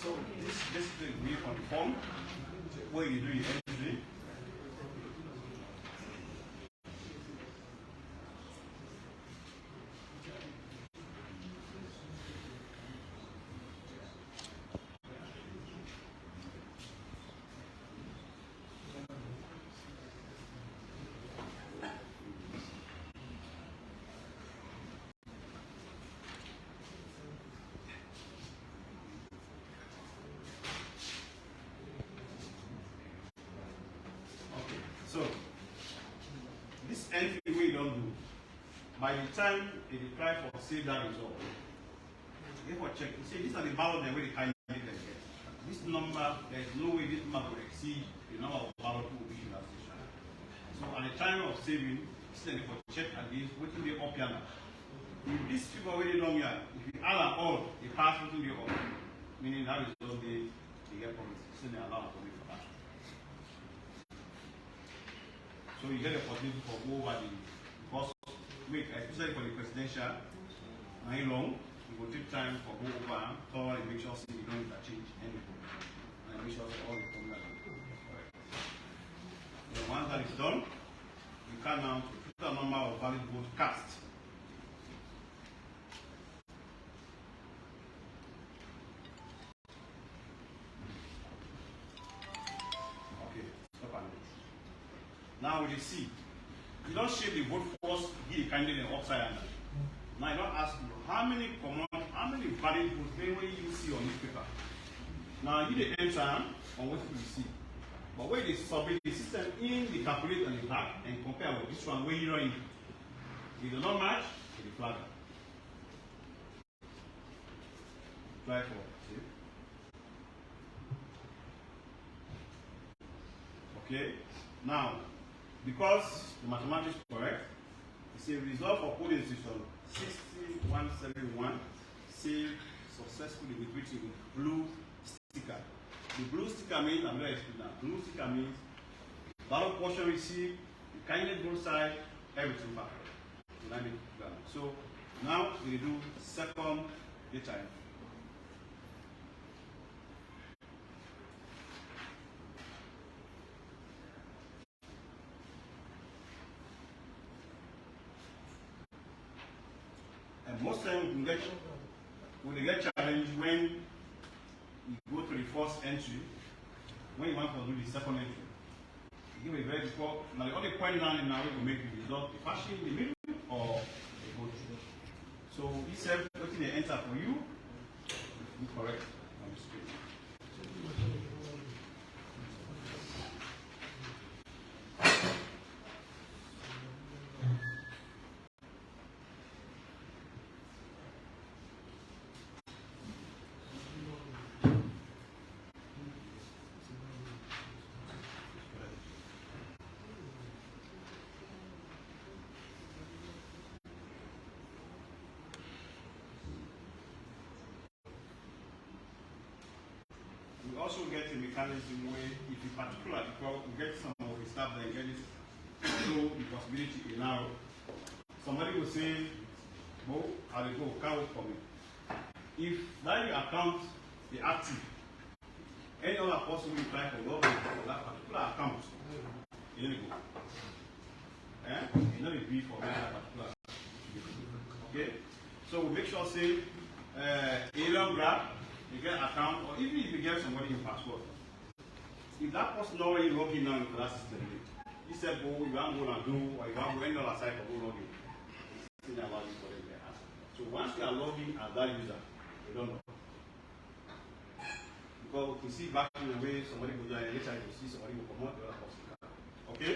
So this is basically we on the form where you do your entry. So this entry we don't do. By the time they apply for save that result, therefore check. You see, these are the ballot the way the candidate get. This number, there is no way this number will exceed the number of ballot who will be issued as station. So at the time of saving, instead for check against what will be up here now. If this figure already done here, if you add up all, the pass will be up. Meaning that result they get promise. So they allow for me for that. So you get the opportunity for go over the cost, especially for the presidential, not long, it will take time for go over, thoroughly make sure you don't interchange anything. And make sure all the formulas are correct. So once that is done, you can now put a number of valid votes cast. Okay, stop on this. Now we see, you don't shape the vote force, give the candidate upside down. Now I don't ask you how many valid votes when you see on this paper. Now you the enter on what you see. But when they submit the system in the calculator on the back and compare with this one where you run in. If they do not match, it is flag. Try for see. Okay. Now because the mathematics is correct, it's a result for polling station 6171 saved successfully with which with blue sticker. The blue sticker means, I'm going to explain now. Blue sticker means ballot portion received, the candidate both side, everything back. So now we do second daytime. And most times we get challenged when you go to the first entry, when you want to do the second entry. You give a very difficult. Now the only point now will make the result the fashion in the middle or the go through. So this everything they enter for you, be correct on the screen. We also get a mechanism where, if in particular, we get some of the staff that get it, show the possibility in now. Somebody will say, "Oh, I'll go, can't work for me." If that your account is active, any other person will apply for login for that particular account, you need to go. You know the B for that particular. Okay? So we make sure, say, Leone grab, you get account, or even if you get somebody in password. If that person already log in now into that system, he said, "Oh, you want to go and do, or you want to go any other site for go log in." It's still allows you for them to ask. So once you are logging as that user, you don't know. Because we see back in the way somebody goes down and later you see somebody will come out the other person. Okay?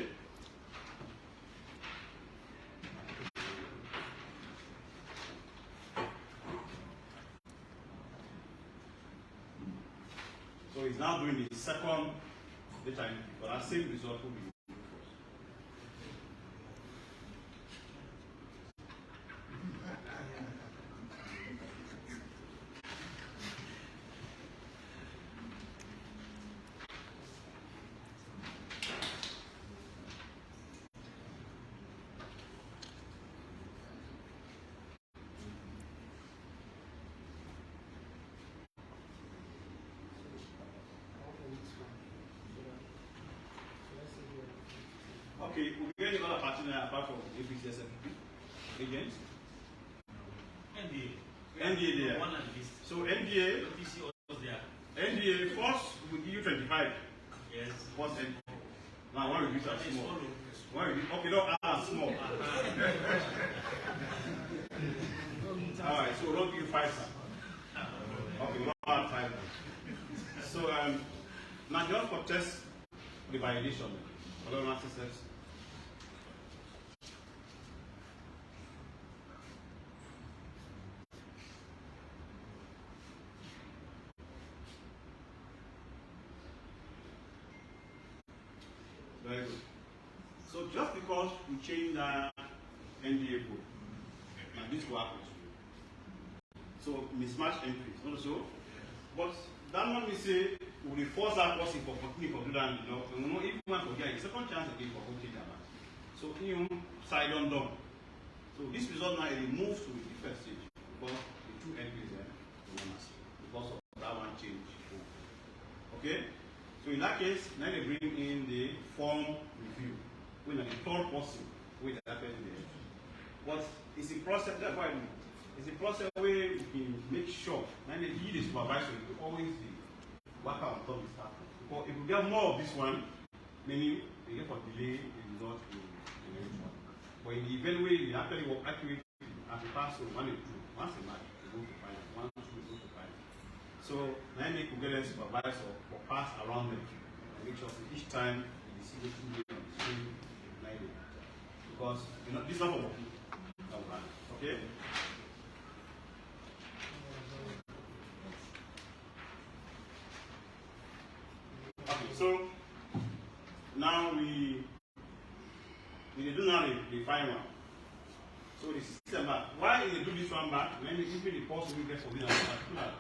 So he's now doing the second data entry, but that same result will be first. Okay, we get another partner apart from APCs agents. NDA there. One at least. So NDA, PC was there. NDA first we give you 25. Yes. First NDA. Now one reduce as small. One reduce, okay, don't add small. Alright, so we'll give you 5, sir. Okay, we'll add 5. So now just for test the validation. Other access. Very good. So just because we change the NDA code, now this will happen to you. So mismatch entries, also. But that one we say we will force that person for continue to do that. You know, if you want to get a second chance again for change that. So you side on done. So this result now it moves to the first stage because the two entries are because of that one change. Okay? So in that case, now they bring in the form review. When the third person with that person there. But it's a process that's why it's a process where we can make sure now they give the supervisor to always be work on top of the staff. Because if we get more of this one, meaning they get for delay the result in the next one. But in the event where they actually work accurately as a pass from 1 and 2, once a match, they go to final. 1, 2, they go to final. So now they could get a supervisor or pass around them and make sure that each time they see the 2 on the screen, because you know this is not for people. Okay? Okay, so now we do now the final one. So the system back. Why they do this one back? When they give me the person who gets for this particular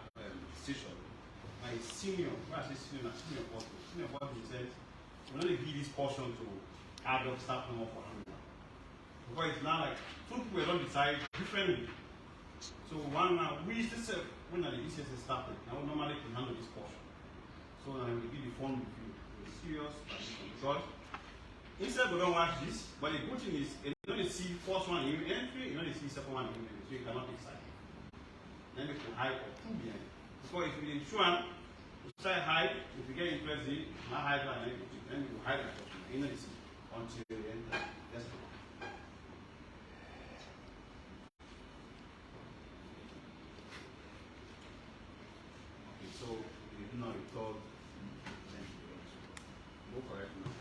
station, my senior, when I say senior person says, we only give this portion to add up staff number for handling. Because it's now like two people don't decide differently. So one now we still when the ECSL started, now we normally can handle this portion. So now we give the form review. It's serious because instead we don't watch this, but the good thing is you know they see first one in entry, you know they see see second one immediately, so you cannot take side. Then you can hide or two behind. Because if you ensure you start hide, if you get interested, not hide and then you hide the person. You know this until you enter. That's all. Okay, so you do not record, then go correct now.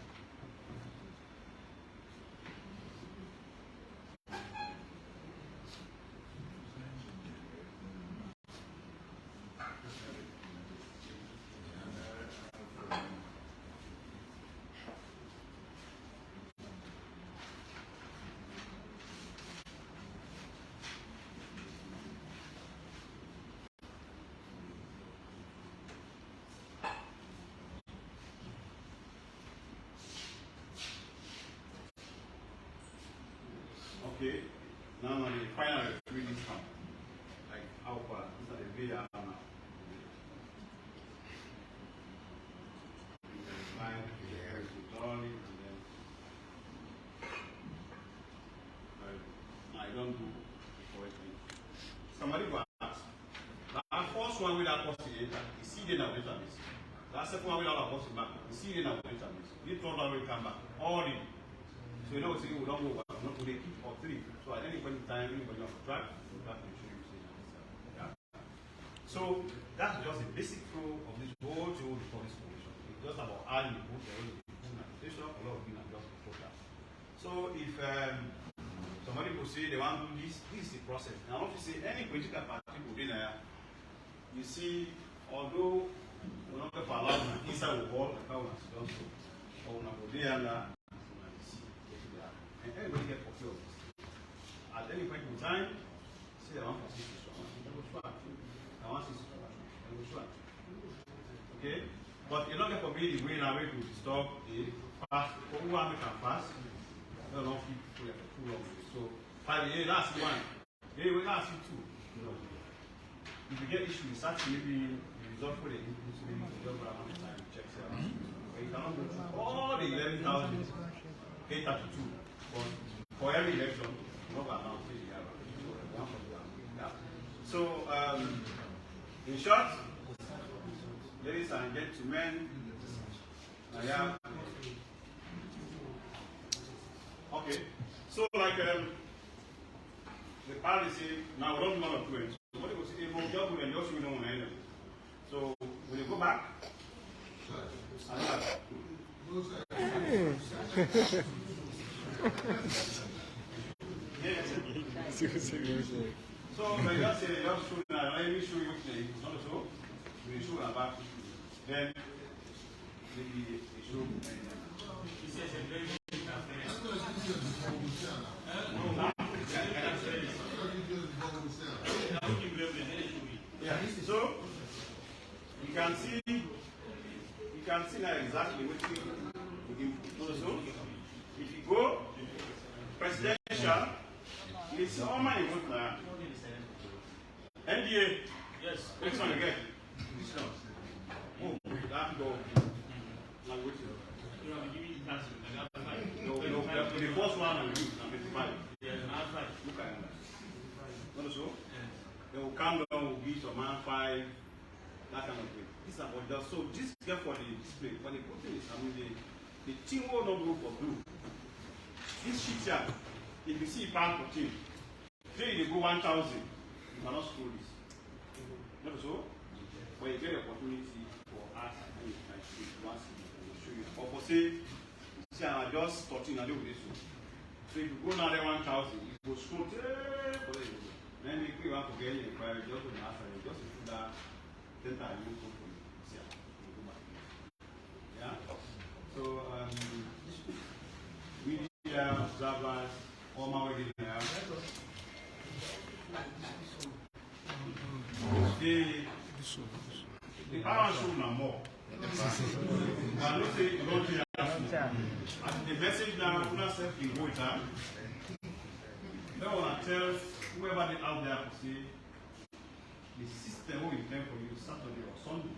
Okay, now the final referee this time. Like how far? These are the VAR now. Line, and then I don't do correctly. Somebody will ask. That first one with that person enter, you see the now later miss. That second one with that person back, you see the now later miss. The third one will come back. All in. So you know, we don't go back, not today, keep or three. So at any point in time, anybody on track, we have to show you yeah. So that's just the basic flow of this whole police commission. It's just about how you put the application, a lot of things are just before that. So if somebody will say they want to do this is the process. Now if you say any political party within you see, although we're not going to allow inside the wall, like how we have done so, or we have there and everybody get fulfilled. At any point in time, say I want to see this one, I want to see this one. Okay? But you're not going to be the way now to stop the fast. Who want to make fast? I don't know if people have too long. So, 5 years, that's one. Hey, we ask you two. If you get issues, start maybe you resolve for the inputs, maybe you just grab one time, check it out. But you cannot go through all the 11,000, 832. For every election, not announced. So, in short, ladies and gentlemen, okay. So, like the policy, now we don't know what to do. So, what it was, if we job and just we don't want to end it. So, when you go back, so when you say just show now, let me show you which thing. Not so. We show about then maybe they show. He says a very yeah. So you can see now exactly what you also. If you go presidential, it's all my vote now. NDA, yes. Next one again. Oh, that go. Now wait. No, the first one will use number 5. Yes, number 5. Look at that. Not so. They will come down, will be some man 5, that kind of thing. This is about just so this is for the display. But the good thing is, I mean, the team will not go for blue. This sheet here, if you see pound per team, say they go 1,000, you cannot scroll this. Not so? But you get the opportunity for us and you can show you. Or for say, I just 13 and do this one. So if you go now there 1,000, you go scroll, then if you want to get any inquiry, just go to the answer, just put that 10 times you go for it. Yeah? So, observers, all my way there. The parents show no more. I don't say you don't hear the message now, you not self in go time. They want to tell whoever they out there to say the system will intend for you Saturday or Sunday.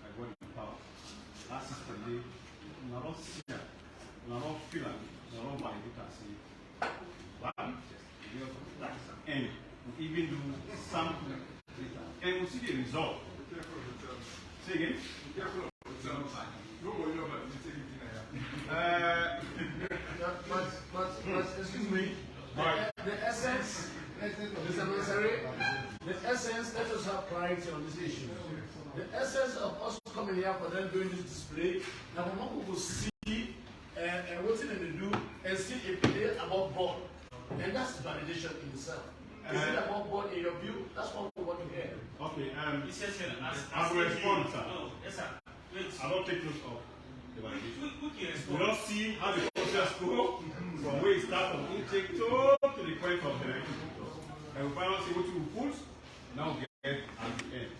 I go in power. That system they not see it, not feel it, not validate and say, wow, that's end, we even do sample data, and we see the result. Say again? But excuse me. The essence, Mr. Mansari, the essence, let us have clarity on this issue. The essence of us coming here for them doing this display, now when people see what's in the do and see if they above board, and that's validation in itself. Is it above board in your view? That's what we want to hear. Okay, ECSL, I will respond, sir. No, yes, sir. Wait. I don't take note of the validation. We can We respond. don't see how the process goes from where it starts from intake to the point of the and we finally see what you put, now get at the end.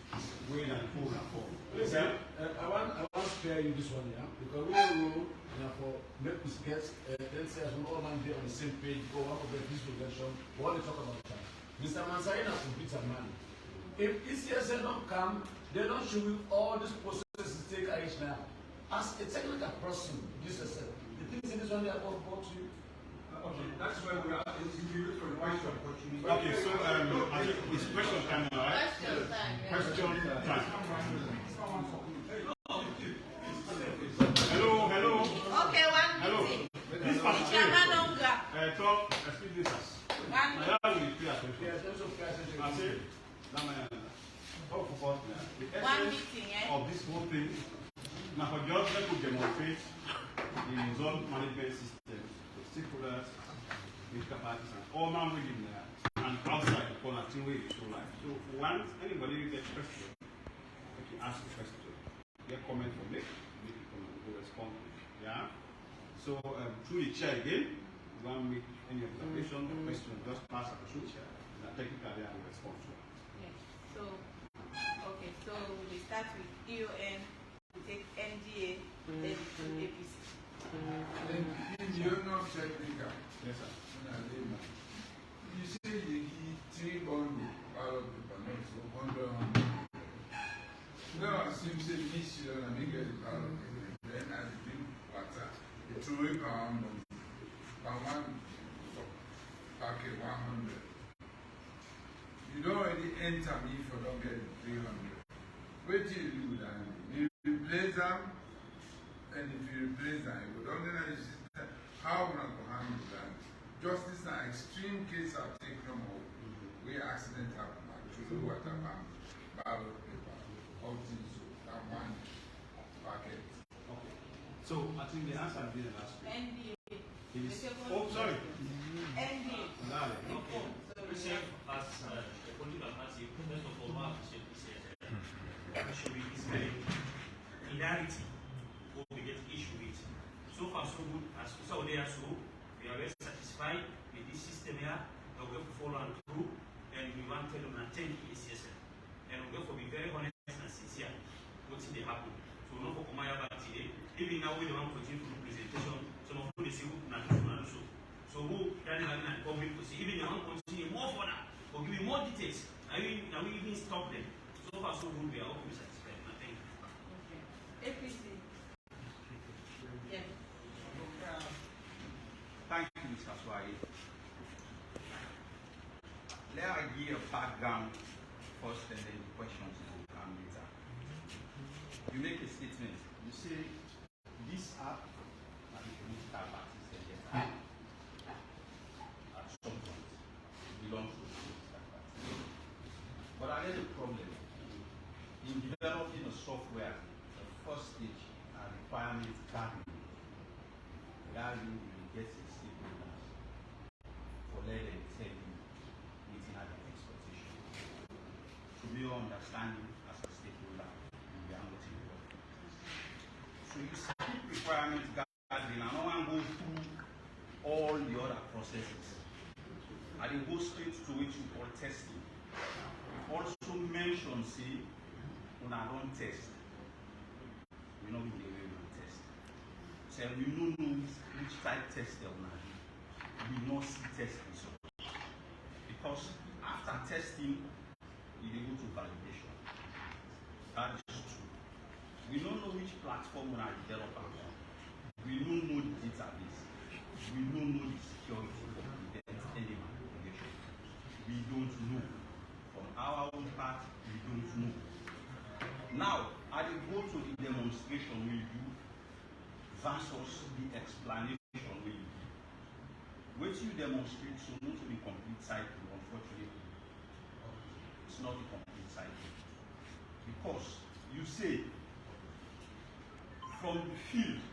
Wait and pull and pull. Listen, I want to spare you this one, yeah, because we will for make us get then say as we all man be on the same page, go one of this prevention, we want to talk about that. Mr. Mansari has computer money. If ECSL don't come, they don't show you all these processes take each now. As a technical person, ECSL, the things in this one they are about to you. Okay, that's why we are interviewing for the question. Okay, so I think it's question time now, right? Question time. Yeah. Question time. Hello. Okay, one Hello. meeting. This particular Chairman Onga. talk, excuse me, sir. One I meeting. have to pay attention. I say, the One essence meeting, of this whole thing, now for just let to demonstrate the result management system, the stakeholders, political parties, and all man within there, and outside the corner, till we show life. So once anybody gets question, they can ask the question. Get comment from it, make a comment, we respond. Yeah? So through the chair again, you want to make any observation or question, just pass at the through chair. And technically I will respond to it. Yeah. So, okay, so we start with EON, we take NDA, then we do APC. You're not technical. Yes, sir. You say you need 3 bundles ballot paper, not so 100. No, as you say, this year, and you get the ballot paper. Then I drink water, throw it around them. And one packet 100. You don't already enter me if you don't get 300. Wait till you do that. You replace them, and if you replace them, you don't know how we're going to handle that. Just this an extreme case I've taken of where accident happened. I threw water ballot paper, all things so that one packet. Okay. So I think the answer will be the last week. NDA. Is, oh, sorry. NDA. Okay. Receive as a political party, first of all, we appreciate ECSL. Should be displaying clarity what we get issue with. So far, so good. As so they are so, we are very satisfied with this system here. We're going to follow and through, and we want to attend ECSL. And we're going to be very honest and sincere. What did they happen? So no for Kumaya back today. Even now we don't continue to do presentation. Some of them say who not so. So who can and public to see even they want to continue more for that or give me more details. Are we even stop them? So far so good, we are okay satisfied. I think. Okay. APC. Yeah. Thank you, Mr. Swai. Let I give a background first and then the questions will come later. You make a statement. You say this app and the political parties and get at some point belong to the political party. But I had a problem. In developing a software, the first stage are requirements gathering. Gathering will get a stakeholders for let them tell you meeting at the expectation. To be your understanding as a stakeholder, we are not involved. So you skip requirements gathering and no one go through all the other processes. And they go straight to which we call testing. We also mention, say, when I don't test, we know the way we test. So we don't know which type test they will do. We not see test results. Because after testing, you go to validation. That is true. We don't know which platform we are developing. We don't know the database. We don't know the security of the element. We part we don't know. Now, I will go to the demonstration we do versus the explanation we do. What you demonstrate so not to the complete cycle, unfortunately. It's not the complete cycle. Because you say from the field,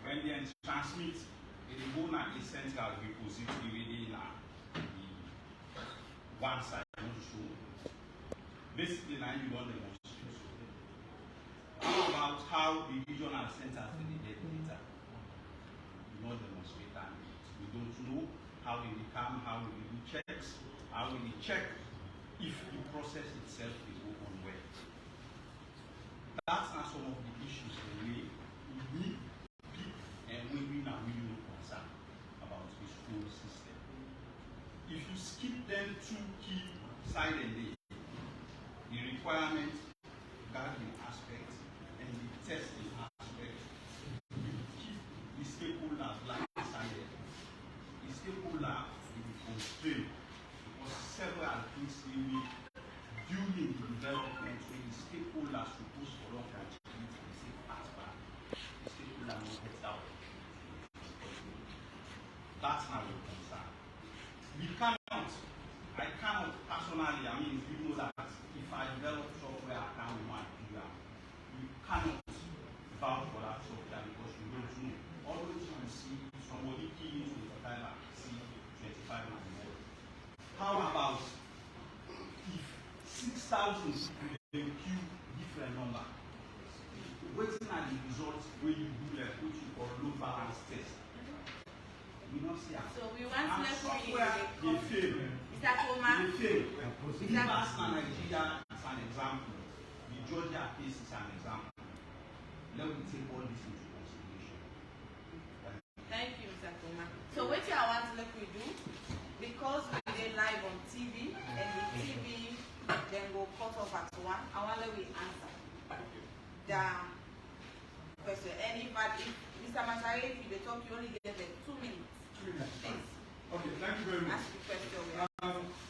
when they transmit, it will go na essential repository within the one side not show. Basically, now you want demonstrate. How about how the regional centers will get data? You not demonstrate that. We don't know how will they come, how will they do checks, how will they check if the process itself is open well. That's not some of the issues we need and we are really not concerned about this whole system. If you skip them two key silently, the requirement, gathering aspect, and the testing aspect, you keep the stakeholders like silent. The stakeholder will be constrained because several things will be during the development when the stakeholders supposed to look at it and say, pass back. The stakeholder will get out. That's not your concern. We cannot, I cannot personally, I mean, you know that if I develop software, I can't do that. You cannot vouch for that software because you don't know. Always you see somebody key into the time see 25 and more. How about if 6,000 people queue different number? Waiting at the results when you do like what you call load balance test. We not see it. So we want to software they fail. Mr. Koma. They fail. Rivers and Nigeria is an example. The Georgia case is an example. Let me take all this into consideration. Thank you, Mr. Koma. So what I want to let we do, because we did live on TV and the TV then go cut off at 1, I want to let we answer the question. And if Mr. Masari, if they talk, you only get 2 minutes. Please. Okay, thank you very much. Ask the question.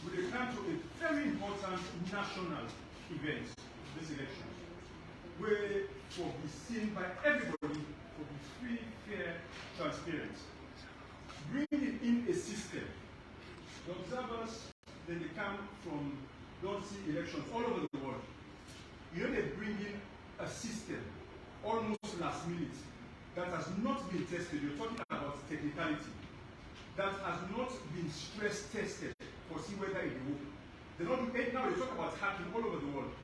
We return to a very important national event, this election, where for be seen by everybody, for be free, fair, transparent. Bringing in a system. The observers, then they come from, don't see elections all over the world. You know, they bring in a system, almost last minute, that has not been tested. You're talking about technicality. That has not been stress tested for see whether it will work. They're not doing it now. You talk about hacking all over the world.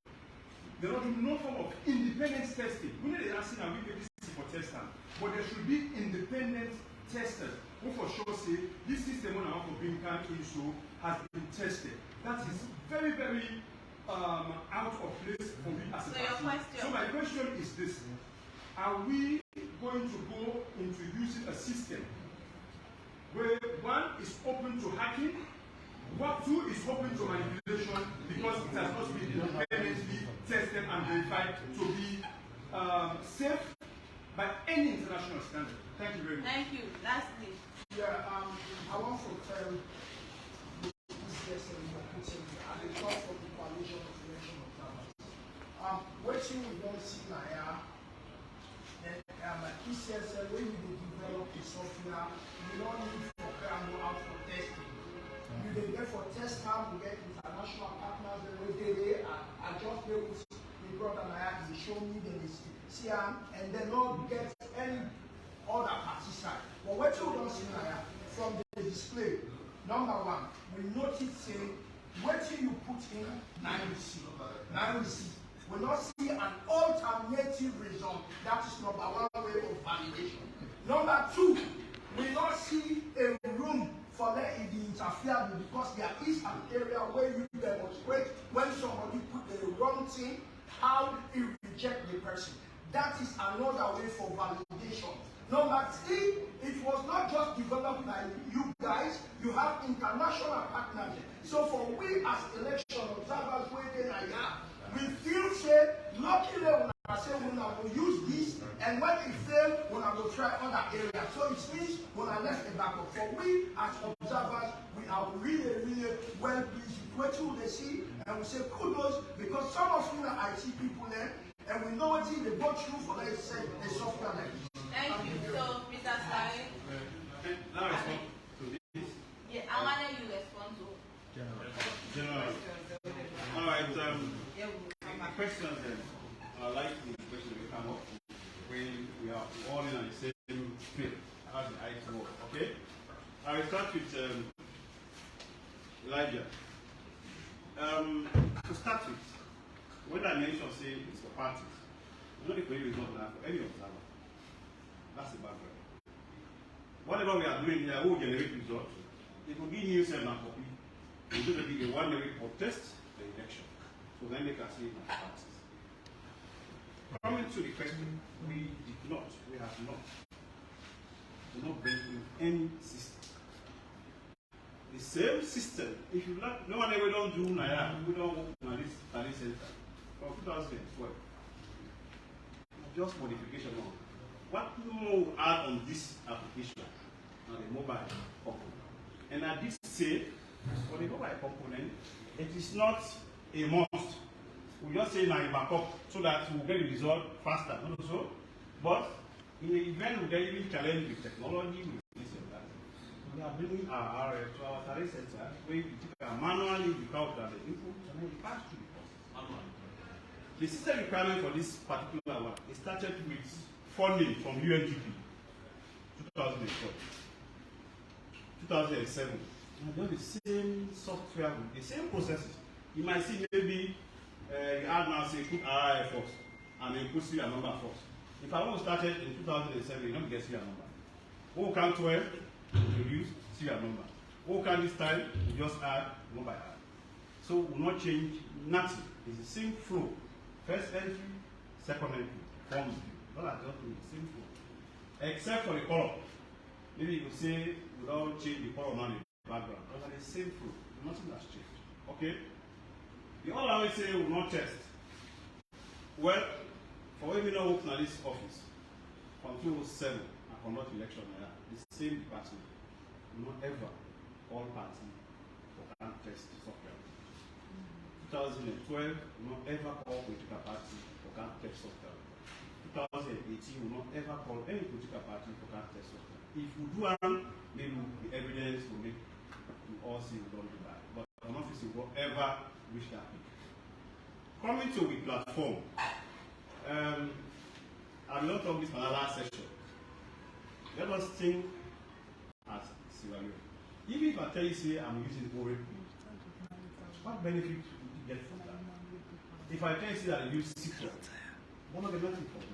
They're not doing no form of independent testing. We need to ask and we APCs for testing, but there should be independent testers who for sure say this system when I want to bring can in so has been tested. That is very, very out of place for me as a party. So my question is this: are we going to go into using a system where 1 is open to hacking, 2 is open to manipulation because it has not been independently tested and verified to be safe by any international standard? Thank you very much. Thank you. Lastly. Yeah, I want to tell the ECSL at the top of the coalition of election observers. What you don't see now, and ECSL, when you develop the software, you don't need for go out for testing. You dey get for test time, we get international partners, they adjust levels, the brother Naya, they show me, then they see and they don't get any other party side. But what you don't see Naya, from the display, number 1, we notice say, what you put in, now you see. We not see an alternative result. That is number 1 way of validation. Number 2, we not see a room for let it be interfered with because there is an area where you demonstrate when somebody put the wrong thing, how you reject the person. That is another way for validation. Number 3, it was not just developed by you guys, you have international partners. So for we as election observers waiting we feel say, luckily when I say when I will use this, and when it fails, when I will try other areas. So it means when I left the backup. For we as observers, we are really, really well pleased with what they see, and we say kudos because some of you are IT people there, and we know what they go through for let's say a software like this. Thank you. So, Mr. Sai. Now respond to this. Yeah, I wanted you to respond to. General. All right. Questions then. I like the question we come up when we are all in on the same field as the IT work. Okay. I will start with Elijah. To start with, when I mentioned say it's for parties, you know the query is not there for any observer. That's the background. Whatever we are doing here, we will generate results. It will give you and copy. It's going to be a one-way for test the election. So then they can see it as parties. Coming to the question, we have not bring in any system. The same system, if you like, no one ever don't do Naya, we don't work on this center from 2012. Just modification on what you add on this application on the mobile component. And I did say for the mobile component, it is not a must. We just say now backup so that we will get the result faster, not so. But in the event we get even challenged with technology, with this and that, we are bringing our to our tally center where we can manually record the input and then we pass through the process. The system requirement for this particular one, it started with funding from UNGP 2004, 2007. And done the same software with the same processes. You might see maybe you add now say put RI first and then put serial number first. If I want to start it in 2007, you don't get serial number. What can 12 introduce serial number? What can this time you just add one by add? So we will not change nothing. It's the same flow. First entry, second entry, form view. All are just the same flow. Except for the color. Maybe you could say we don't change the color on the background. But the same flow. Nothing has changed. Okay? The other I will say we will not test. Well, for when we not working at this office from 2007 and conduct election like that, the same department will not ever all party or can test software. 2012 will not ever call political party or can test software. 2018 will not ever call any political party or can test software. If we do maybe the evidence will make we all see we don't do that. But an office will ever reach that peak. Coming to the platform, I will not talk this in another session. Let us think as Sierra Leone. Even if I tell you, say, I'm using Oracle, what benefit would you get from that? If I tell you, say, that I use SQL, what are the benefits for me?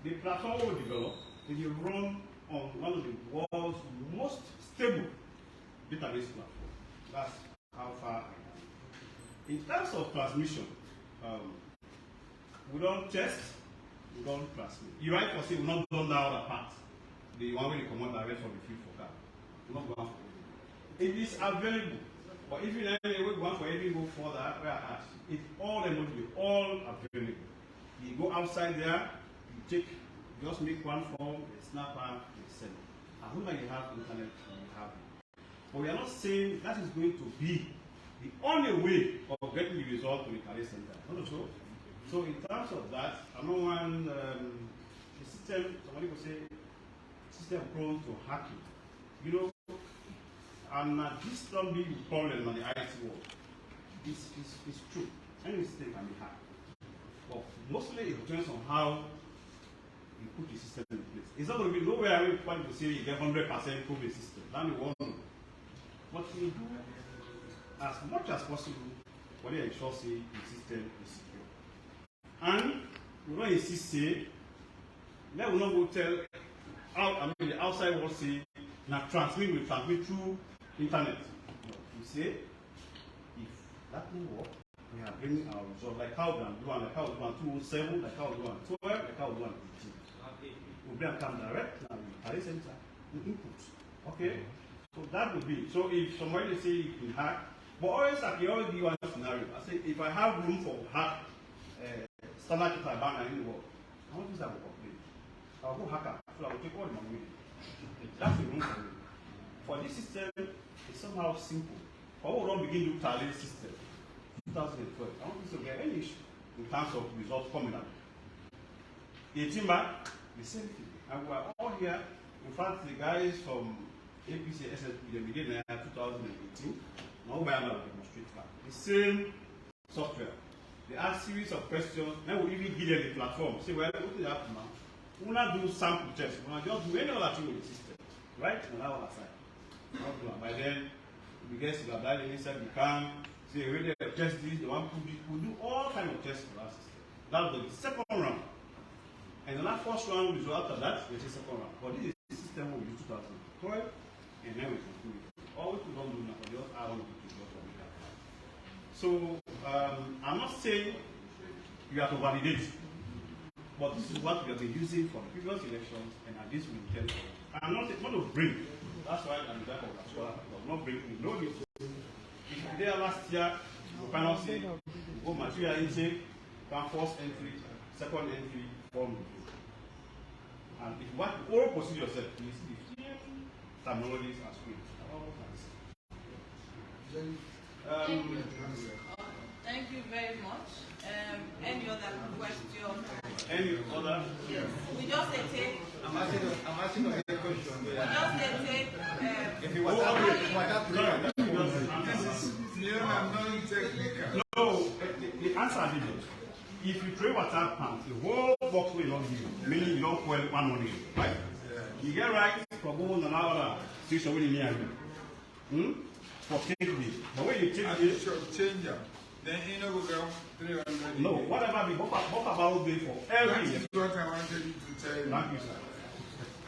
The platform will develop, and you run on one of the world's most stable database platform. That's how far I am. In terms of transmission, we don't test, we don't transmit. You right for say we not done that other part. The one where you come out direct from the field for car. We not going for it. It is available. But if you anyway go for anything go further, where I ask, it's all emoji, all available. You go outside there, you take, just make one form, a snapper, and send it. As long as you have internet, you have it. But we are not saying that is going to be the only way of getting the result to the career center. Not so. So in terms of that, I know one the system, somebody will say, system prone to hacking. You know, and this don't be the problem on the IT world. It's true. Any system can be hacked. But mostly it depends on how you put the system in place. It's not going to be nowhere I want to say you get 100% COVID system. That is one. But we do as much as possible when they ensure say the system is secure. And we don't insist say, let we not go tell the outside world say now transmit will transmit through internet. No, we say if that will work, we are bringing our result like how we do one, like how we do one 207, like how we do one 12, like how we do one 18. We'll bring come direct now in the center with input. Okay? So that would be so if somebody say you can hack, but always I can always give one scenario. I say if I have room for hack standard if I ban in the world, I want to use that for complaint. I'll go hacker, so I will take all the money. That's the room for me. For this system, it's somehow simple. For we don't begin to tally system. 2012, I don't think so get any issue in terms of results coming out. 18 back, the same thing. And we are all here. In fact, the guys from APCs, they began in 2018. Now we are now demonstrate back. The same software. They ask series of questions, then we even give them the platform. Say, well, what do you have now? We will not do sample tests. We will just do any other thing with the system. Right? On our side. By then, we guess if you have done inside, we can say, already test this, the one put this, we do all kinds of tests for our system. That was the second round. And the last first round is after that, there's a second round. But this is the system we use 2012, and then we conclude. All we don't do now, but just I want to do what we have. So I'm not saying you have to validate, but this is what we have been using for the previous elections, and at this we intend for. I'm not going to bring. That's why I'm the type of scholar. I'm not bringing no news. If you were there last year, you cannot say go material intake, can first entry, second entry, form review. And if you want to all procedure yourself, please the same terminologies are screen. Thank you very much. Any other question? Any other? Yes. We just take. I'm asking a question. We just take. If you want to this is Leone, I'm not technical. No, the answer is if you trade WhatsApp pants, the whole box will not give you, meaning you don't well one money, right? Yeah. You get right for going on another station with me. For take this. But when you take this, change them. Then you know we go 300. No, whatever be what about day for every year. That's what I wanted you to tell me. Thank you, sir.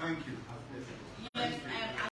Thank you. Yes,